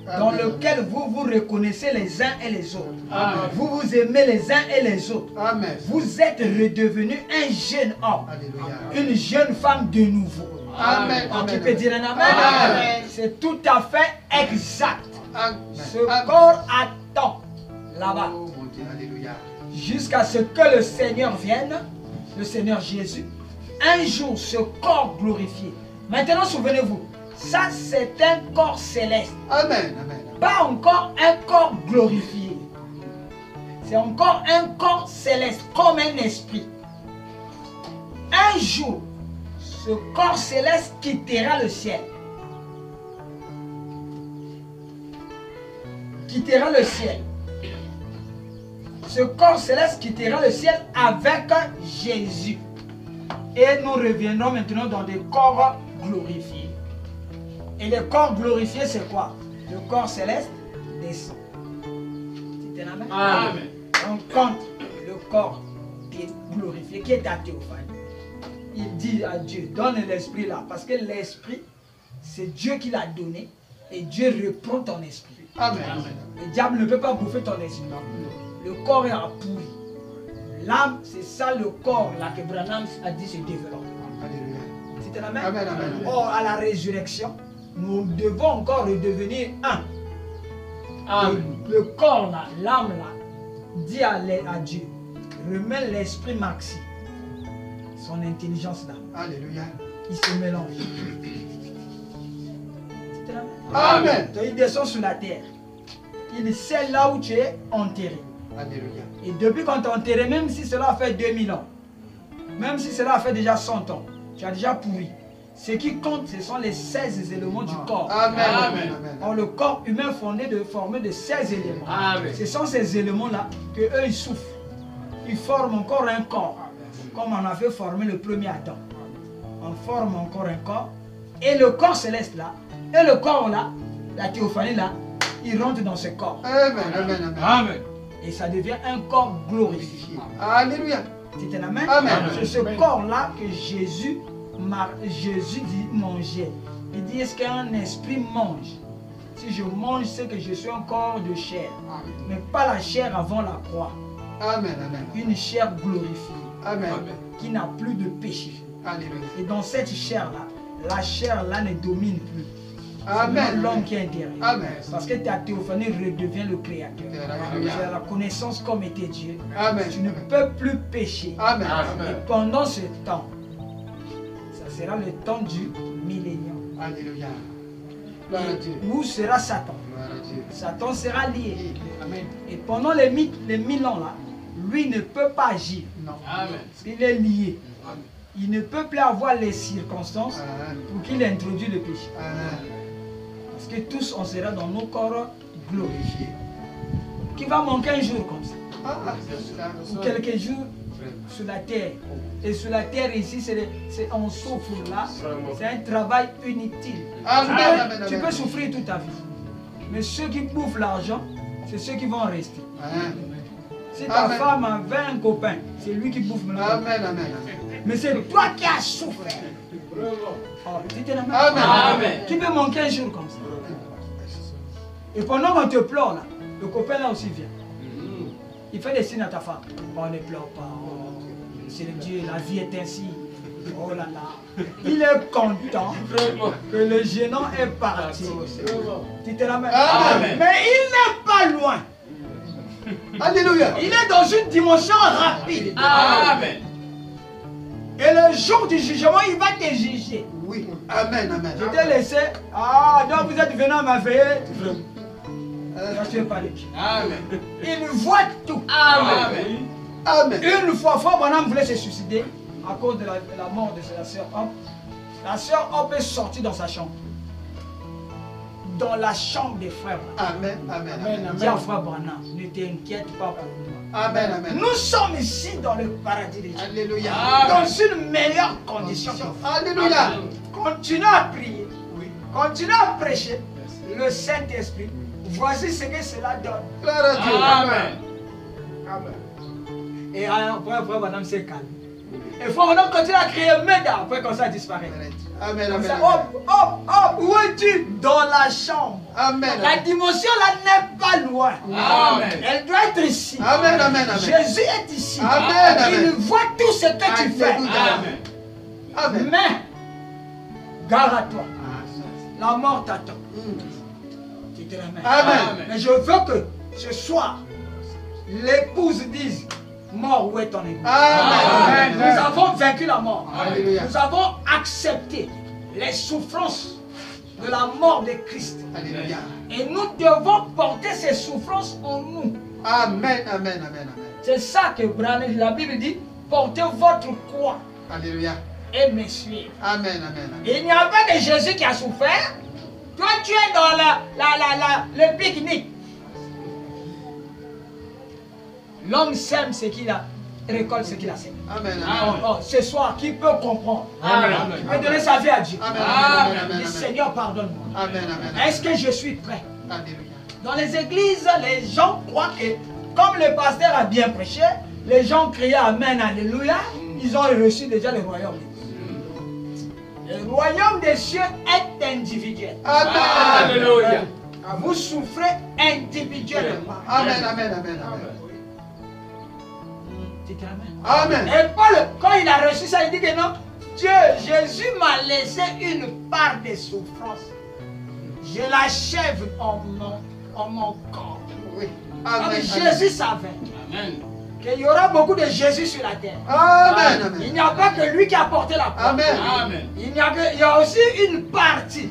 Speaker 1: dans
Speaker 2: Amen.
Speaker 1: lequel vous vous reconnaissez les uns et les autres.
Speaker 3: Amen.
Speaker 1: Vous vous aimez les uns et les autres.
Speaker 2: Amen.
Speaker 1: Vous êtes redevenu un jeune homme,
Speaker 2: Alléluia.
Speaker 1: une jeune femme de nouveau.
Speaker 2: Amen.
Speaker 1: Donc, tu
Speaker 2: Amen.
Speaker 1: peux dire un amen.
Speaker 2: Amen.
Speaker 1: C'est tout à fait exact.
Speaker 2: Amen.
Speaker 1: Ce
Speaker 2: Amen.
Speaker 1: corps attend là-bas
Speaker 2: Oh mon Dieu, alléluia.
Speaker 1: jusqu'à ce que le Seigneur vienne, le Seigneur Jésus. Un jour, ce corps glorifié. Maintenant, souvenez-vous, ça c'est un corps céleste,
Speaker 2: Amen. Amen.
Speaker 1: pas encore un corps glorifié. C'est encore un corps céleste, comme un esprit. Un jour, ce corps céleste quittera le ciel. Quittera le ciel. Ce corps céleste quittera le ciel avec Jésus. Et nous reviendrons maintenant dans des corps glorifiés. Et le corps glorifié, c'est quoi? Le corps céleste descend. C'est un amen?
Speaker 3: Amen.
Speaker 1: On compte le corps qui est glorifié, qui est à Théophanie. Il dit à Dieu, donne l'esprit là, parce que l'esprit, c'est Dieu qui l'a donné. Et Dieu reprend ton esprit.
Speaker 2: Amen.
Speaker 1: Le diable ne peut pas bouffer ton esprit. Le corps est pourri. L'âme, c'est ça le corps là que Branham a dit se développe.
Speaker 2: Alléluia.
Speaker 1: C'était la même.
Speaker 2: Amen, amen.
Speaker 1: Or, à la résurrection, nous devons encore redevenir un. Le corps là, l'âme là, dit à Dieu, remets l'esprit Maxi, son intelligence là.
Speaker 2: Alléluia.
Speaker 1: Il se mélange. C'était la même.
Speaker 2: Amen.
Speaker 1: Donc, il descend sur la terre. Il sait là où tu es enterré.
Speaker 2: Alléluia.
Speaker 1: Et depuis qu'on t'a enterré, même si cela a fait 2000 ans, même si cela a fait déjà 100 ans, tu as déjà pourri. Ce qui compte, ce sont les 16 éléments du corps.
Speaker 2: Amen.
Speaker 3: Amen.
Speaker 2: Amen.
Speaker 1: Or, le corps humain formé de 16 éléments.
Speaker 3: Amen.
Speaker 1: Ce sont ces éléments-là que eux ils souffrent. Ils forment encore un corps. Comme on avait formé le premier Adam. On forme encore un corps. Et le corps céleste là, et le corps là, la théophanie là, il rentre dans ce corps.
Speaker 2: Amen. Amen. Amen.
Speaker 3: Amen.
Speaker 1: Et ça devient un corps glorifié.
Speaker 2: Alléluia.
Speaker 1: C'était la même.
Speaker 2: Amen.
Speaker 1: C'est ce corps-là que Jésus dit manger. Il dit, est-ce qu'un esprit mange? Si je mange, c'est que je suis un corps de chair. Mais pas la chair avant la croix.
Speaker 2: Amen. Amen.
Speaker 1: Une chair glorifiée,
Speaker 2: Amen.
Speaker 1: qui n'a plus de péché.
Speaker 2: Alléluia.
Speaker 1: Et dans cette chair-là, la chair-là ne domine plus.
Speaker 2: Amen.
Speaker 1: C'est l'homme qui est intérieur.
Speaker 2: Amen.
Speaker 1: Parce que ta théophanie redevient le créateur.
Speaker 2: Alléluia.
Speaker 1: Tu as la connaissance comme était Dieu.
Speaker 2: Amen.
Speaker 1: Tu ne peux plus pécher.
Speaker 2: Amen.
Speaker 1: Et pendant ce temps, ça sera le temps du millénium.
Speaker 2: Alléluia. Gloire à Dieu.
Speaker 1: Où sera Satan?
Speaker 2: Gloire à Dieu.
Speaker 1: Satan sera lié.
Speaker 2: Amen.
Speaker 1: Et pendant les 1000 ans là, lui ne peut pas agir.
Speaker 2: Non.
Speaker 3: Amen.
Speaker 1: Parce qu'il est lié. Il ne peut plus avoir les circonstances
Speaker 2: Amen.
Speaker 1: pour qu'il introduise le péché.
Speaker 2: Amen.
Speaker 1: Parce que tous, on sera dans nos corps glorifiés. Qui va manquer un jour comme ça. Ou quelques jours sur la terre. Et sur la terre ici, on souffre là. C'est un travail inutile.
Speaker 2: Amen.
Speaker 1: Tu peux souffrir toute ta vie. Mais ceux qui bouffent l'argent, c'est ceux qui vont rester.
Speaker 2: Amen.
Speaker 1: Si ta
Speaker 2: Amen.
Speaker 1: femme avait un copain, c'est lui qui bouffe maintenant.
Speaker 2: Amen. Amen.
Speaker 1: Mais c'est toi qui as souffert. Oh, tu t'es la même.
Speaker 2: Amen.
Speaker 3: Amen.
Speaker 1: Qui peut manquer un jour comme ça. Et pendant qu'on te pleure là, le copain là aussi vient. Il fait des signes à ta femme. Oh, ne pleure pas. Oh, c'est le Dieu, la vie est ainsi. Oh là là. Il est content que le gênant est parti. Tu te la mets.
Speaker 2: Amen.
Speaker 1: Mais il n'est pas loin.
Speaker 2: Alléluia.
Speaker 1: Il est dans une dimension rapide.
Speaker 3: Amen.
Speaker 1: Et le jour du jugement, il va te juger.
Speaker 2: Oui. Amen. Amen.
Speaker 1: Je t'ai laissé. Ah, donc vous êtes venu à ma veille. Toi, tu es panique.
Speaker 3: Amen.
Speaker 1: Il voit tout.
Speaker 3: Amen.
Speaker 2: Amen.
Speaker 1: Une fois, Frère Branham voulait se suicider à cause de la mort de sa sœur Hop. La sœur Hop est sortie dans sa chambre. Dans la chambre des frères.
Speaker 2: Amen. Amen. Amen.
Speaker 1: Dis à Frère Branham, ne t'inquiète pas pour moi.
Speaker 2: Amen. Amen.
Speaker 1: Nous sommes ici dans le paradis de Dieu.
Speaker 2: Alléluia.
Speaker 1: Dans une meilleure condition.
Speaker 2: Alléluia.
Speaker 1: Continue à prier. Continue à prêcher le Saint-Esprit. Voici ce que cela donne.
Speaker 2: Gloire à Dieu.
Speaker 3: Amen.
Speaker 1: Et après, Frère Branham s'est calme. Et Frère Branham continue à crier Meda. Après, comme ça, disparaît.
Speaker 2: Amen.
Speaker 1: Comme
Speaker 2: Amen.
Speaker 1: ça, hop, hop, hop. Où es-tu? Dans la chambre.
Speaker 2: Amen.
Speaker 1: La dimension là n'est pas loin.
Speaker 3: Amen.
Speaker 1: Elle doit être ici.
Speaker 2: Amen. Amen. Amen.
Speaker 1: Jésus est ici.
Speaker 2: Amen, amen.
Speaker 1: Il voit tout ce que tu fais.
Speaker 2: Alléluia. Amen.
Speaker 1: Mais, gare à toi. La mort t'attend. Tu te remets.
Speaker 2: Amen.
Speaker 1: Mais je veux que ce soir, l'épouse dise, mort, où est ton épouse?
Speaker 2: Amen.
Speaker 1: Nous avons vaincu la mort.
Speaker 2: Alléluia.
Speaker 1: Nous avons accepté les souffrances de la mort de Christ.
Speaker 2: Alléluia.
Speaker 1: Et nous devons porter ces souffrances en nous.
Speaker 2: Amen. Amen. Amen. Amen.
Speaker 1: C'est ça que la Bible dit, portez votre croix
Speaker 2: Alléluia.
Speaker 1: et me suivre.
Speaker 2: Amen. Amen.
Speaker 1: Et il n'y a pas de Jésus qui a souffert. Toi, tu es dans le pique-nique. L'homme sème ce qu'il a, récolte ce qu'il a semé.
Speaker 2: Amen.
Speaker 1: Ce soir, qui peut comprendre?
Speaker 3: Amen.
Speaker 1: Qui peut donner sa vie à Dieu?
Speaker 2: Amen.
Speaker 3: Amen.
Speaker 2: Amen.
Speaker 1: Dis, Seigneur, pardonne-moi.
Speaker 2: Amen. Amen.
Speaker 1: Est-ce que je suis prêt?
Speaker 2: Alléluia.
Speaker 1: Dans les églises, les gens croient que, comme le pasteur a bien prêché, les gens criaient Amen, Alléluia, ils ont reçu déjà le royaume. Le royaume des cieux est individuel.
Speaker 2: Amen.
Speaker 3: Alléluia.
Speaker 1: Vous souffrez individuellement.
Speaker 2: Amen, amen, amen, amen.
Speaker 1: Dites amen.
Speaker 2: Amen.
Speaker 1: Et Paul, quand il a reçu ça, il dit que non, Dieu, Jésus m'a laissé une part des souffrances. Je l'achève en mon corps.
Speaker 2: Oui.
Speaker 1: Comme
Speaker 2: Amen.
Speaker 1: Jésus savait
Speaker 3: Amen.
Speaker 1: qu'il y aura beaucoup de Jésus sur la terre.
Speaker 2: Amen.
Speaker 1: Il
Speaker 2: Amen.
Speaker 1: n'y a pas que lui qui a porté la croix.
Speaker 2: Amen.
Speaker 3: Amen.
Speaker 1: Il y a aussi une partie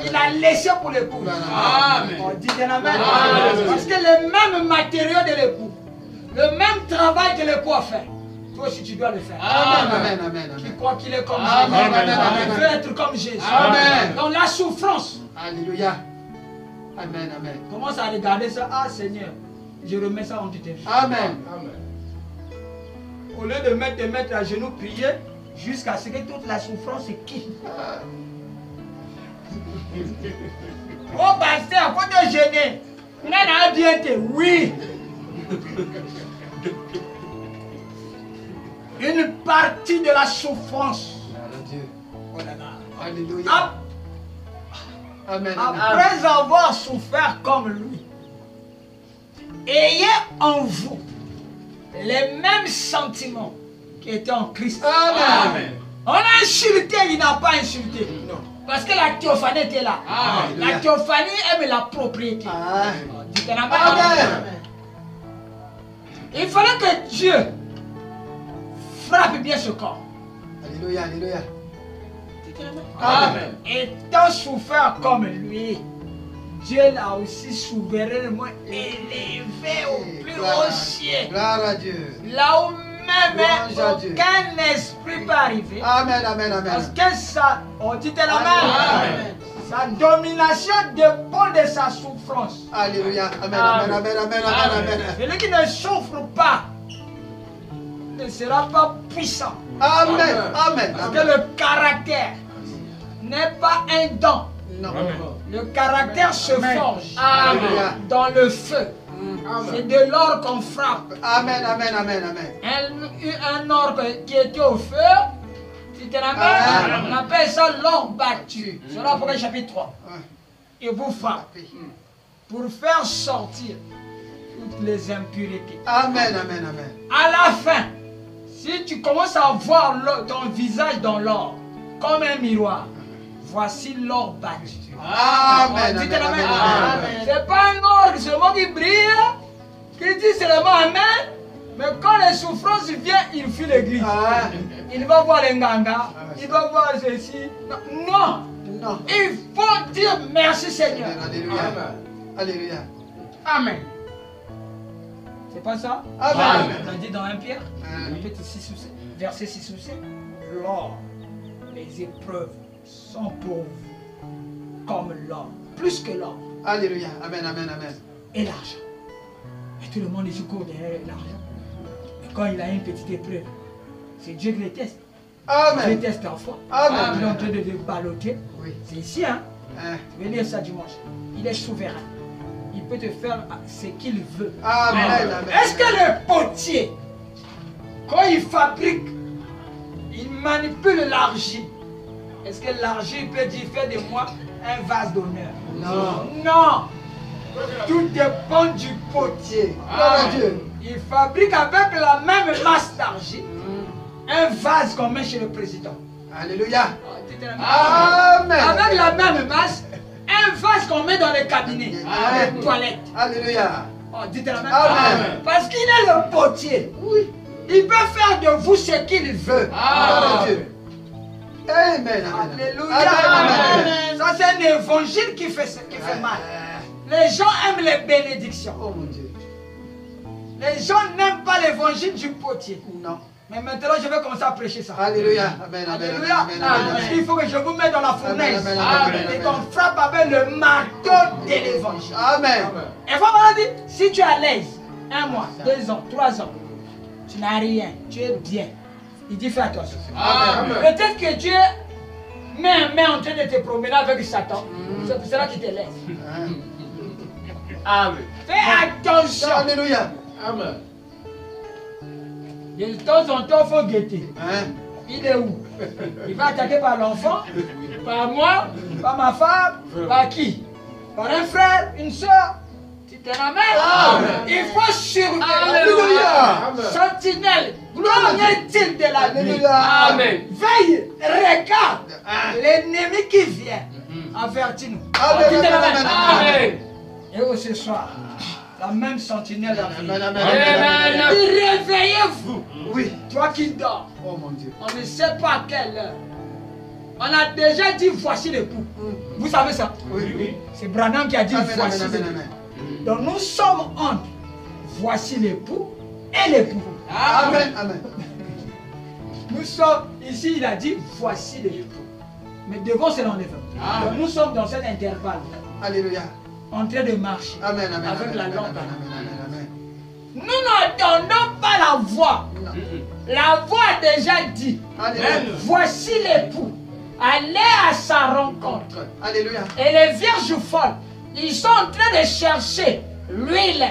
Speaker 1: qu'il a laissée pour l'époux.
Speaker 3: Amen.
Speaker 1: On dit amen.
Speaker 3: Amen.
Speaker 1: Parce que les mêmes matériaux de l'époux, le même travail que l'époux a fait, toi aussi tu dois le faire.
Speaker 2: Amen. Amen. Amen.
Speaker 1: Tu
Speaker 2: Amen.
Speaker 1: crois qu'il est comme
Speaker 3: Amen.
Speaker 1: Jésus.
Speaker 2: Amen.
Speaker 1: Il veut être comme Jésus.
Speaker 2: Amen.
Speaker 1: Dans la souffrance,
Speaker 2: Alléluia. Amen. Amen.
Speaker 1: commence à regarder ça. Ah Seigneur, je remets ça en tes mains.
Speaker 2: Amen.
Speaker 3: Amen.
Speaker 1: Au lieu de te mettre à genoux, prier jusqu'à ce que toute la souffrance se quitte. Oh pasteur, faut te gêner. On a bien été. Oui. Une partie de la souffrance.
Speaker 2: Gloire à Dieu.
Speaker 1: Oh là là.
Speaker 2: Alléluia.
Speaker 1: Ap-
Speaker 2: Amen. Amen.
Speaker 1: Après avoir souffert comme lui, ayez en vous les mêmes sentiments qui étaient en Christ.
Speaker 2: Amen.
Speaker 1: On a insulté, il n'a pas insulté.
Speaker 2: Non.
Speaker 1: Parce que la théophanie était là.
Speaker 3: Amen.
Speaker 1: La théophanie aime la propriété.
Speaker 2: Ah.
Speaker 1: Dites amen.
Speaker 2: Amen.
Speaker 1: Il fallait que Dieu frappe bien ce corps.
Speaker 2: Alléluia. Alléluia.
Speaker 3: Amen.
Speaker 1: Étant souffert comme lui, Dieu l'a aussi souverainement élevé au plus haut ciel.
Speaker 2: Gloire à Dieu.
Speaker 1: Là où même
Speaker 2: Louange à Dieu.
Speaker 1: aucun esprit peut arriver.
Speaker 2: Amen. Amen.
Speaker 1: Parce
Speaker 2: Amen.
Speaker 1: que ça, on dit la
Speaker 2: Amen.
Speaker 1: sa domination dépend de sa souffrance.
Speaker 2: Alléluia. Amen. Amen. Amen. Amen. Amen. Amen.
Speaker 1: Celui qui ne souffre pas ne sera pas puissant.
Speaker 2: Amen. Amen.
Speaker 1: Parce que
Speaker 2: Amen.
Speaker 1: le caractère n'est pas un don.
Speaker 2: Non.
Speaker 1: Le caractère se forge
Speaker 2: Alléluia.
Speaker 1: dans le feu. C'est de l'or qu'on frappe.
Speaker 2: Amen. Amen. Amen. Amen.
Speaker 1: Un or qui était au feu, tu te rappelles, on appelle ça l'or battu. C'est l'Apocalypse chapitre 3. Il vous frappe pour faire sortir toutes les impuretés.
Speaker 2: Amen. Amen. Amen.
Speaker 1: À la fin, si tu commences à voir ton visage dans l'or, comme un miroir, voici l'or battu.
Speaker 2: Amen.
Speaker 1: Dites
Speaker 2: Amen.
Speaker 1: amen.
Speaker 2: Amen.
Speaker 1: C'est pas un or seulement qui brille, qui dit seulement amen, mais quand les souffrances viennent, il fuit l'église.
Speaker 2: Ah.
Speaker 1: Il va voir les nganga, il va voir ceci. Non,
Speaker 2: Non.
Speaker 1: il faut dire merci Seigneur.
Speaker 2: Alléluia. Alléluia.
Speaker 1: Amen. C'est pas ça?
Speaker 2: Amen.
Speaker 1: On a dit dans 1 Pierre,
Speaker 2: Amen.
Speaker 1: chapitre 6 ou 7, verset 6 ou 7. L'or, les épreuves sont pour vous comme l'or, plus que l'or,
Speaker 2: Alléluia. Amen. Amen. Amen.
Speaker 1: et l'argent. Et tout le monde est court derrière l'argent. Et quand il a une petite épreuve, c'est Dieu qui les teste. Dieu
Speaker 2: Amen.
Speaker 1: teste la foi.
Speaker 2: Amen.
Speaker 1: Il est en train de le balloter.
Speaker 2: Oui.
Speaker 1: C'est ici, hein?
Speaker 2: Hein.
Speaker 1: Je vais lire ça dimanche. Il est souverain. Il peut te faire ce qu'il veut.
Speaker 2: Amen. Amen.
Speaker 1: Est-ce que le potier, quand il fabrique, il manipule l'argile, est-ce que l'argile peut dire fais de moi un vase d'honneur?
Speaker 2: Non.
Speaker 1: Non. Tout dépend du potier.
Speaker 2: Gloire à Dieu.
Speaker 1: Il fabrique avec la même masse d'argile un vase qu'on met chez le président.
Speaker 2: Alléluia.
Speaker 1: Avec
Speaker 2: Amen.
Speaker 1: la même masse, un vase qu'on met dans les cabinets,
Speaker 2: Amen.
Speaker 1: les toilettes.
Speaker 2: Alléluia.
Speaker 1: Oh, dites la même.
Speaker 2: Amen.
Speaker 1: Parce qu'il est le potier.
Speaker 2: Oui.
Speaker 1: Il peut faire de vous ce qu'il veut.
Speaker 2: Gloire à Dieu. Amen. Amen.
Speaker 1: Alléluia.
Speaker 2: Amen. Amen.
Speaker 1: Ça, c'est un évangile qui fait mal. Les gens aiment les bénédictions.
Speaker 2: Oh mon Dieu.
Speaker 1: Les gens n'aiment pas l'évangile du potier.
Speaker 2: Non.
Speaker 1: Mais maintenant, je vais commencer à prêcher ça.
Speaker 2: Alléluia. Amen. Amen.
Speaker 1: Alléluia.
Speaker 2: Amen. Amen.
Speaker 1: Parce qu'il faut que je vous mette dans la fournaise.
Speaker 2: Amen, amen,
Speaker 1: Et
Speaker 2: amen.
Speaker 1: qu'on frappe avec le marteau de l'évangile.
Speaker 2: Amen.
Speaker 1: Et faut me dire, si tu es à l'aise, 1 mois, 2 ans, 3 ans, tu n'as rien, tu es bien. Il dit fais attention.
Speaker 3: Amen.
Speaker 1: Peut-être que Dieu met un main en train de te promener avec Satan. C'est pour cela qu'il te laisse.
Speaker 2: Hein.
Speaker 3: Amen.
Speaker 1: Fais attention.
Speaker 2: Alléluia.
Speaker 3: Amen.
Speaker 1: De temps en temps, il faut guetter.
Speaker 2: Hein.
Speaker 1: Il est où? Il va attaquer par l'enfant, par moi, par ma femme, par qui? Par un frère, une soeur. Tu te ramènes? Il faut surveiller.
Speaker 2: Alléluia.
Speaker 1: Sentinelle, qu'en est-il de la nuit?
Speaker 2: Alléluia.
Speaker 3: Amen.
Speaker 1: Veille, regarde l'ennemi qui vient. Avertis-nous.
Speaker 2: Amen,
Speaker 1: Tu te
Speaker 2: amen,
Speaker 1: ramènes.
Speaker 2: amen,
Speaker 3: Amen.
Speaker 1: Et oh, ce soir, la même sentinelle a
Speaker 2: Amen,
Speaker 1: veillé.
Speaker 2: amen, amen.
Speaker 3: Amen.
Speaker 1: Réveillez-vous,
Speaker 2: Oui.
Speaker 1: toi qui dors.
Speaker 2: Oh mon Dieu.
Speaker 1: On ne sait pas à quelle heure. On a déjà dit voici l'époux. Vous savez ça?
Speaker 2: Oui, oui.
Speaker 1: C'est Branham qui a dit
Speaker 2: Amen,
Speaker 1: voici
Speaker 2: amen, amen,
Speaker 1: l'époux.
Speaker 2: amen.
Speaker 1: Donc nous sommes entre voici l'époux et l'époux.
Speaker 2: Amen, amen.
Speaker 1: Nous sommes ici, il a dit voici l'époux. Mais devant c'est l'enlèvement. Donc nous sommes dans cet intervalle,
Speaker 2: Alléluia.
Speaker 1: en train de marcher.
Speaker 2: Amen, amen,
Speaker 1: Avec
Speaker 2: amen,
Speaker 1: la
Speaker 2: amen,
Speaker 1: lampe.
Speaker 2: amen, amen, amen.
Speaker 1: Nous n'entendons pas la voix. La voix a déjà dit
Speaker 2: Alléluia.
Speaker 1: voici l'époux. Allez à sa rencontre.
Speaker 2: Alléluia.
Speaker 1: Et les vierges folles, ils sont en train de chercher l'huile.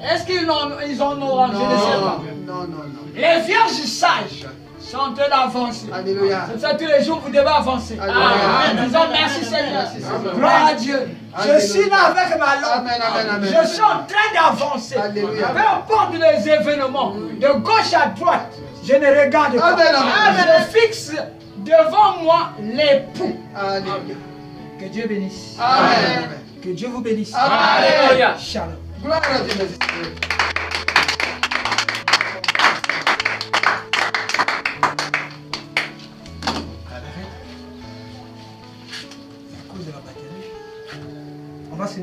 Speaker 1: Est-ce qu'ils en auront? Je ne sais pas.
Speaker 2: Non, non, non.
Speaker 1: Les vierges sages sont en train d'avancer.
Speaker 2: Alléluia.
Speaker 1: C'est ça, tous les jours, vous devez avancer.
Speaker 2: Alléluia.
Speaker 1: Amen. Disons merci Seigneur.
Speaker 2: Merci, Seigneur.
Speaker 1: Gloire à Dieu. Je
Speaker 2: Alléluia.
Speaker 1: suis là avec ma lampe.
Speaker 2: Amen, amen, amen.
Speaker 1: Je suis en train d'avancer.
Speaker 2: Alléluia.
Speaker 1: Peu importe les événements, de gauche à droite, je ne regarde pas.
Speaker 2: Amen, amen.
Speaker 1: Je fixe devant moi l'époux.
Speaker 2: Alléluia.
Speaker 1: Que Dieu bénisse.
Speaker 2: Amen.
Speaker 1: Que Dieu vous bénisse.
Speaker 2: Amen.
Speaker 3: Alléluia.
Speaker 1: Shalom.
Speaker 2: Gloire à Dieu, merci.